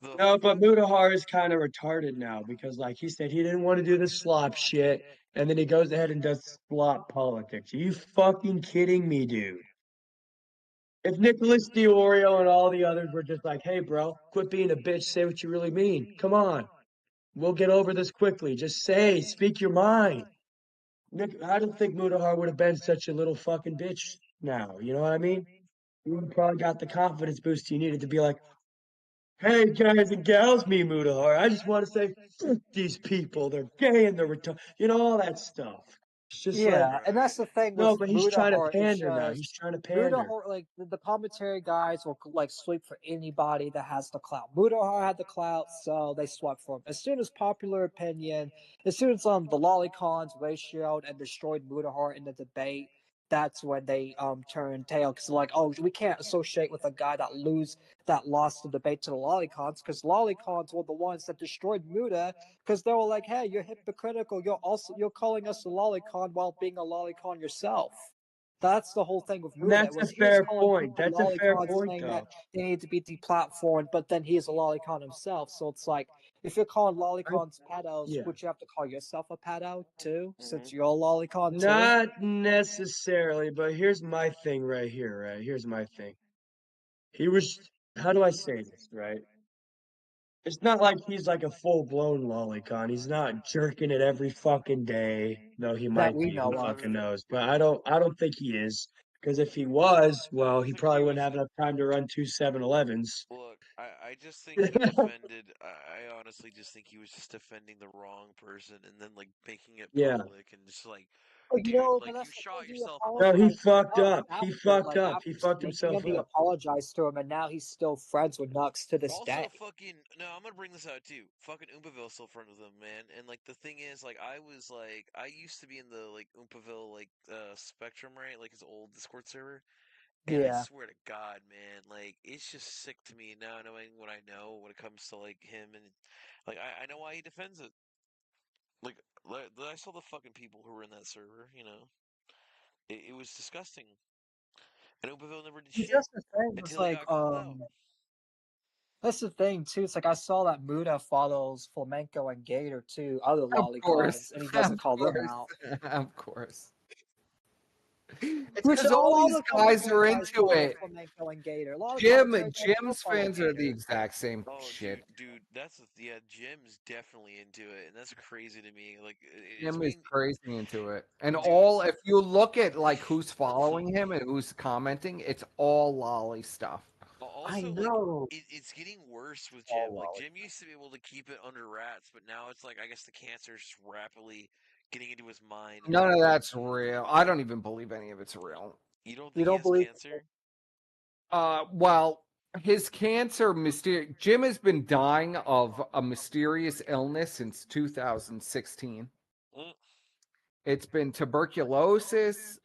the No, but Mudahar is kind of retarded now because, like he said, he didn't want to do the slop shit, and then he goes ahead and does slop politics. Are you fucking kidding me, dude? If Nicholas DiOrio and all the others were just like, hey, bro, quit being a bitch, say what you really mean. Come on. We'll get over this quickly. Just say, speak your mind. Nick, I don't think Mudahar would have been such a little fucking bitch now. You know what I mean? You probably got the confidence boost you needed to be like, hey, guys and gals, me Mudahar. I just want to say, fuck these people. They're gay and they're retarded. You know, all that stuff. It's just like, Yeah, and that's the thing no, with but he's trying to Mudahar. It's pander now. He's just trying to pander. Mudahar, like the commentary guys will like sweep for anybody that has the clout. Mudahar had the clout, so they swept for him. As soon as popular opinion, as soon as the lolicons ratioed and destroyed Mudahar in the debate, that's when they turned tail because like, oh, we can't associate with a guy that lost the debate to the lolicons because lolicons were the ones that destroyed Muda because they were like, hey, you're hypocritical. You're calling us a lolicon while being a lolicon yourself. That's the whole thing with And Muda. It that's a was he was fair calling point. people That's a fair lolicons, point, saying that though. they need to be deplatformed, but then he's a lolicon himself. So it's like, if you're calling lolicons pedos, Yeah. would you have to call yourself a pedo too, Mhm. since you're a lolicon too? Not necessarily, but here's my thing right here, right? Here's my thing. He was, how do I say this, right? It's not like he's like a full-blown lolicon. He's not jerking it every fucking day, though he That might we be. Who know of. fucking knows? But I don't think he is. Because if he was, well, he think probably he wouldn't was. have enough time to run two 7-Elevens. Look, I just think he defended. I honestly just think he was just defending the wrong person and then like making it Yeah. public and just like, But dude, but like you that's the shot thing. He yourself in the No, foot. he apologized to fucked Nux up. He after, fucked like up. He after fucked stinking him. himself He up. apologized to him, and now he's still friends with Nux to this Also, day. fucking no, I'm gonna bring this out too. Fucking Oompaville's still friends with him, man. And like the thing is, like I used to be in the like Oompaville like Spectrum, right? Like his old Discord server. And I Yeah. swear to God, man, like it's just sick to me now knowing what I know when it comes to like him and like I know why he defends it. Like I saw the fucking people who were in that server, you know. It was disgusting. And Oberville never did shit That's the thing. It's until he like got called out. that's the thing too. It's like I saw that Muda follows Flamenco and Gator too, other Of course. lolicons, and he doesn't Of call them course. out. Of course. It's Which because a all lot these of guys commentary are guys into follow it. Flamenco and Gator. A lot of commentary guys still Jim's follow fans are the Gator. exact same Oh, shit. dude, yeah, Jim's definitely into it, and that's crazy to me. Like, it's Jim is being, crazy into it. And dude. if you look at like who's following him and who's commenting, it's all lolly stuff. I Also, like, know. it's getting worse with Jim. All Like, lolly. Jim used to be able to keep it under wraps, but now it's like I guess the cancer's just rapidly getting into his mind. And None of that's real. I don't even believe any of it's real. you don't You think he don't has believe? cancer? Well, his cancer Jim has been dying of a mysterious illness since 2016. Mm, It's been tuberculosis.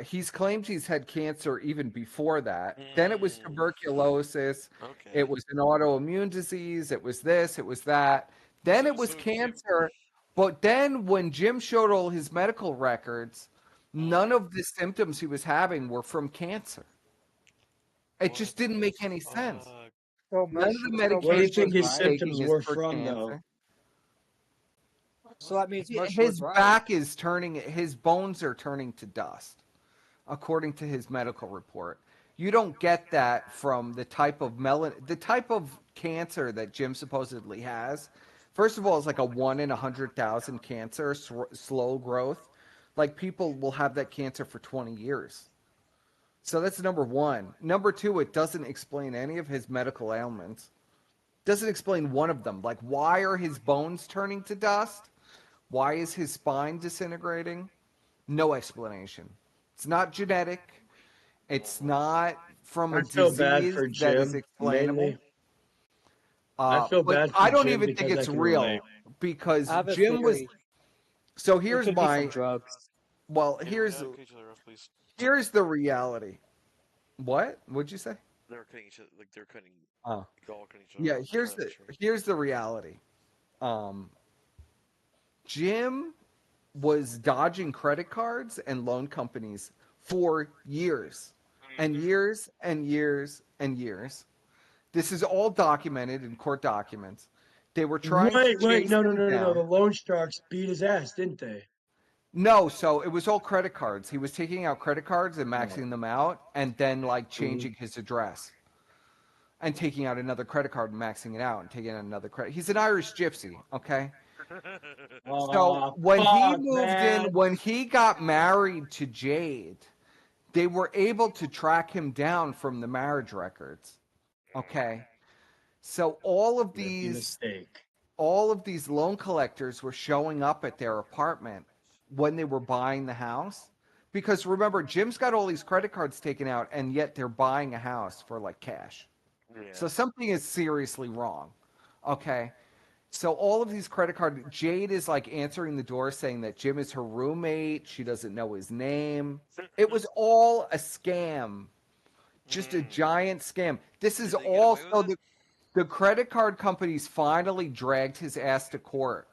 He's claimed he's had cancer even before that. Then it was mm, tuberculosis. It okay. was an autoimmune disease. It was this. It was that. Then it was So Jim. cancer. But then when Jim showed all his medical records, none Mm, of the symptoms he was having were from cancer. It what just didn't the make any sense. fuck? So None mush, of the so What do you mush medications think was his he's right. taking symptoms is were for from, though? cancer. So that means Mush His was right. back is turning. His bones are turning to dust, according to his medical report. You don't get that from the type of the type of cancer that Jim supposedly has. First of all, it's like a 1 in 100,000 cancer, slow growth. Like people will have that cancer for 20 years. So that's number one. Number two, it doesn't explain any of his medical ailments. Doesn't explain one of them. Like, why are his bones turning to dust? Why is his spine disintegrating? No explanation. It's not genetic. It's not from a I feel bad disease for that is Jim, explainable. mainly. I feel But bad I for don't Jim even think because I it's can real relate. I because have a Jim was. theory. So It here's could be from my. drugs. Well, Hey, we're not cutting each other off, please. here's the reality. What? What'd you say? They were cutting each other, like they're cutting, Oh, all cutting each other yeah. off. Here's the reality. Um, Jim was dodging credit cards and loan companies for years and years and years and years. This is all documented in court documents. They were trying to Wait, chase no, no, him no, no, no. The down. loan sharks beat his ass, didn't they? No, so it was all credit cards. He was taking out credit cards and Oh. maxing them out and then like Mm-hmm. changing his address and taking out another credit card and maxing it out and taking out another credit. He's an Irish gypsy, okay? So Oh, when he fuck, moved in, man. when he got married to Jade, they were able to track him down from the marriage records. Okay. So Rookie mistake. all of these loan collectors were showing up at their apartment when they were buying the house. Because remember, Jim's got all these credit cards taken out, and yet they're buying a house for like cash. Yeah. So something is seriously wrong. Okay. So all of these credit card Jade is like answering the door saying that Jim is her roommate. She doesn't know his name. It was all a scam. Just a giant scam. This is Did they get all away with so it? the credit card companies finally dragged his ass to court.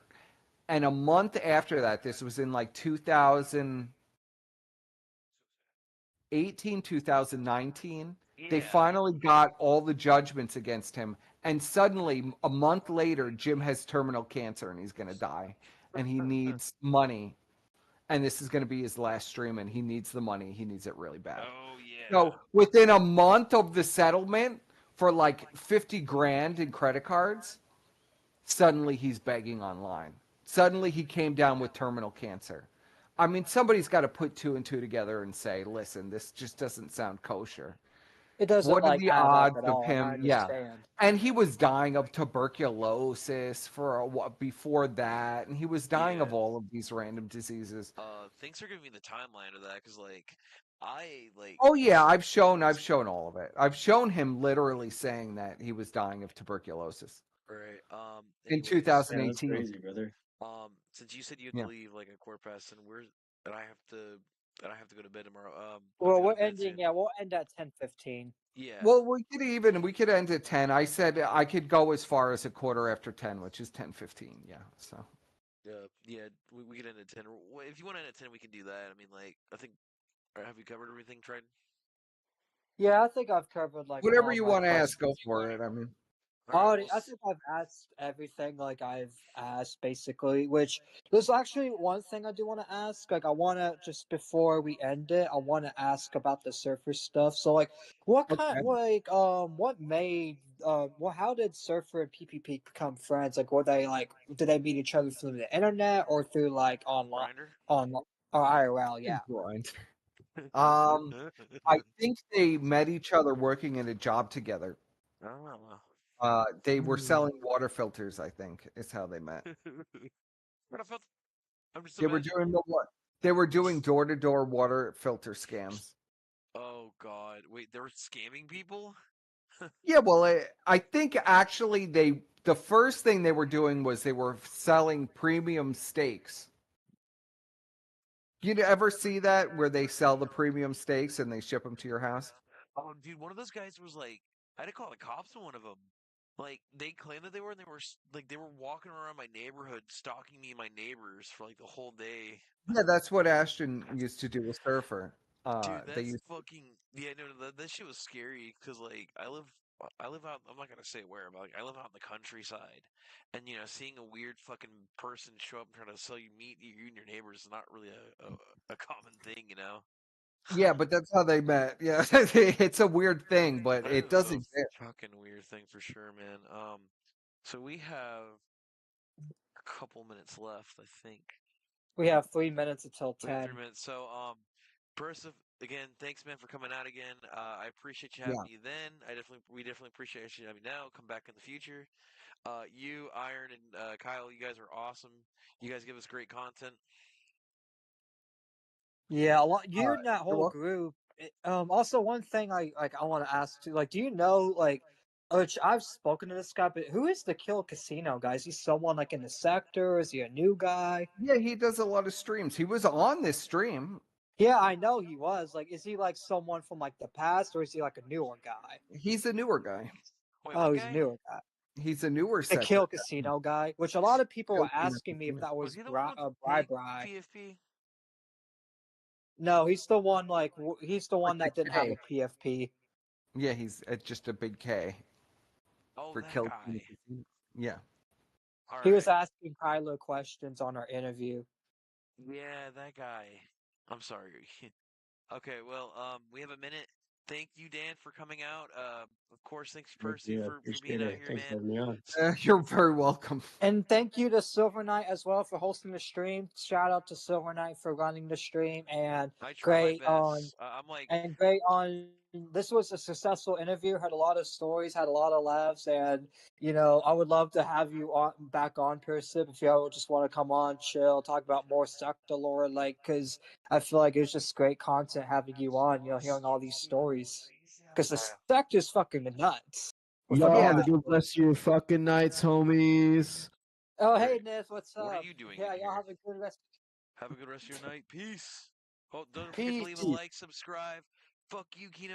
And a month after that, this was in like 2018, 2019, they Yeah. finally got all the judgments against him. And suddenly, a month later, Jim has terminal cancer and he's going to die. And he needs money. And this is going to be his last stream, and he needs the money. He needs it really bad. Oh yeah. So within a month of the settlement for like 50 grand in credit cards, suddenly he's begging online. Suddenly he came down with terminal cancer. I mean, somebody's got to put two and two together and say, listen, this just doesn't sound kosher. It doesn't What are like the add up odds at of all, and I him? Yeah. understand. And he was dying of tuberculosis before that, and he was dying Yeah. of all of these random diseases. Thanks for giving me the timeline of that, because like I like Oh yeah, I've shown all of it. I've shown him literally saying that he was dying of tuberculosis right. in Anyways, Yeah, that's 2018. crazy, brother. since you said you have to Yeah. leave like a court pass, and I have to go to bed tomorrow. I have Well, to go we're to bed ending. soon. Yeah, we'll end at 10:15. Yeah. Well, we could end at 10. I said I could go as far as a quarter after 10, which is 10:15. Yeah. So Yeah. We can end at 10. If you want to end at 10, we can do that. I mean, like I think. Have you covered everything, Trident? Yeah, I think I've covered like whatever all you my want to ask, go questions. for it. I mean, All right. I think I've asked everything like I've asked basically, which there's actually one thing I do want to ask. Like I want to just before we end it, I want to ask about the surfer stuff. So like okay. what made well how did Surfer and PPP become friends? Like were they like did they meet each other through the internet or through like online Grinder. on or IRL, yeah. Blind. I think they met each other working in a job together. Oh. They were selling water filters, I think, is how they met. What I felt. I'm just They were imagining. doing the what? They were doing door-to-door water filter scams. Oh God! Wait, they were scamming people. Yeah, well, I think actually the first thing they were doing was they were selling premium steaks. You ever see that where they sell the premium steaks and they ship them to your house? Oh, dude, one of those guys was like, I had to call the cops on one of them. Like, they claimed that and they were walking around my neighborhood, stalking me and my neighbors for like the whole day. Yeah, that's what Ashton used to do with Surfer. Dude, They that's used fucking yeah. No, that shit was scary because like I live I live out. I'm not gonna say where, but like I live out in the countryside, and seeing a weird fucking person show up and try to sell you meat, you and your neighbors, is not really a common thing, Yeah, but that's how they met. Yeah, it's a weird thing, but That it is does a exist. fucking weird thing for sure, man. So we have a couple minutes left, I think. We have 3 minutes until We have 10. 3 minutes. So, again, thanks, man, for coming out again. I appreciate you having Yeah. me then. We definitely appreciate you having me now. Come back in the future. You, Iron, and Kyle, you guys are awesome. You guys give us great content. Yeah, a lot. You and that You're whole welcome. group. Also, one thing I want to ask too. Like, do you know which I've spoken to this guy, but who is the Kill Casino guy? Is he someone like in the sector? Is he a new guy? Yeah, he does a lot of streams. He was on this stream. Yeah, I know he was. Like, is he like someone from like the past, or is he like a newer guy? He's a newer guy. Wait, Oh, what he's a guy? newer guy. He's a newer The sector. Kill Casino guy, which a lot of people were asking me if that Was was he the one with the pig Bri. PFP? No, he's the one he's the With one the that didn't have a K. PFP. Yeah, he's just a big K Oh, for that kill. guy. Yeah. All He was right. asking Kylo questions on our interview. Yeah, that guy. I'm sorry. Okay, well, we have a minute. Thank you, Dan, for coming out. Of course, thanks, Percy, Yeah, for being appreciate out it. here, Thanks for man. having me on. You're very welcome. And thank you to Silver Knight as well for hosting the stream. Shout out to Silver Knight for running the stream and I try my great on best. I'm like, and great on this was a successful interview, had a lot of stories, had a lot of laughs, and I would love to have you on back on Persip if you just want to come on, chill, talk about more sector lore, like because I feel like it's just great content having you on, hearing all these stories. Because the sector's fucking nuts. With Y'all all have Yeah. a the good rest of your fucking nights, homies. Oh, hey, great. Nith, what's What are up? you doing Yeah, in y'all here? have a good rest. Have a good rest of your night. Peace. Oh, don't forget to leave a Peace. like, subscribe. Fuck you, Kino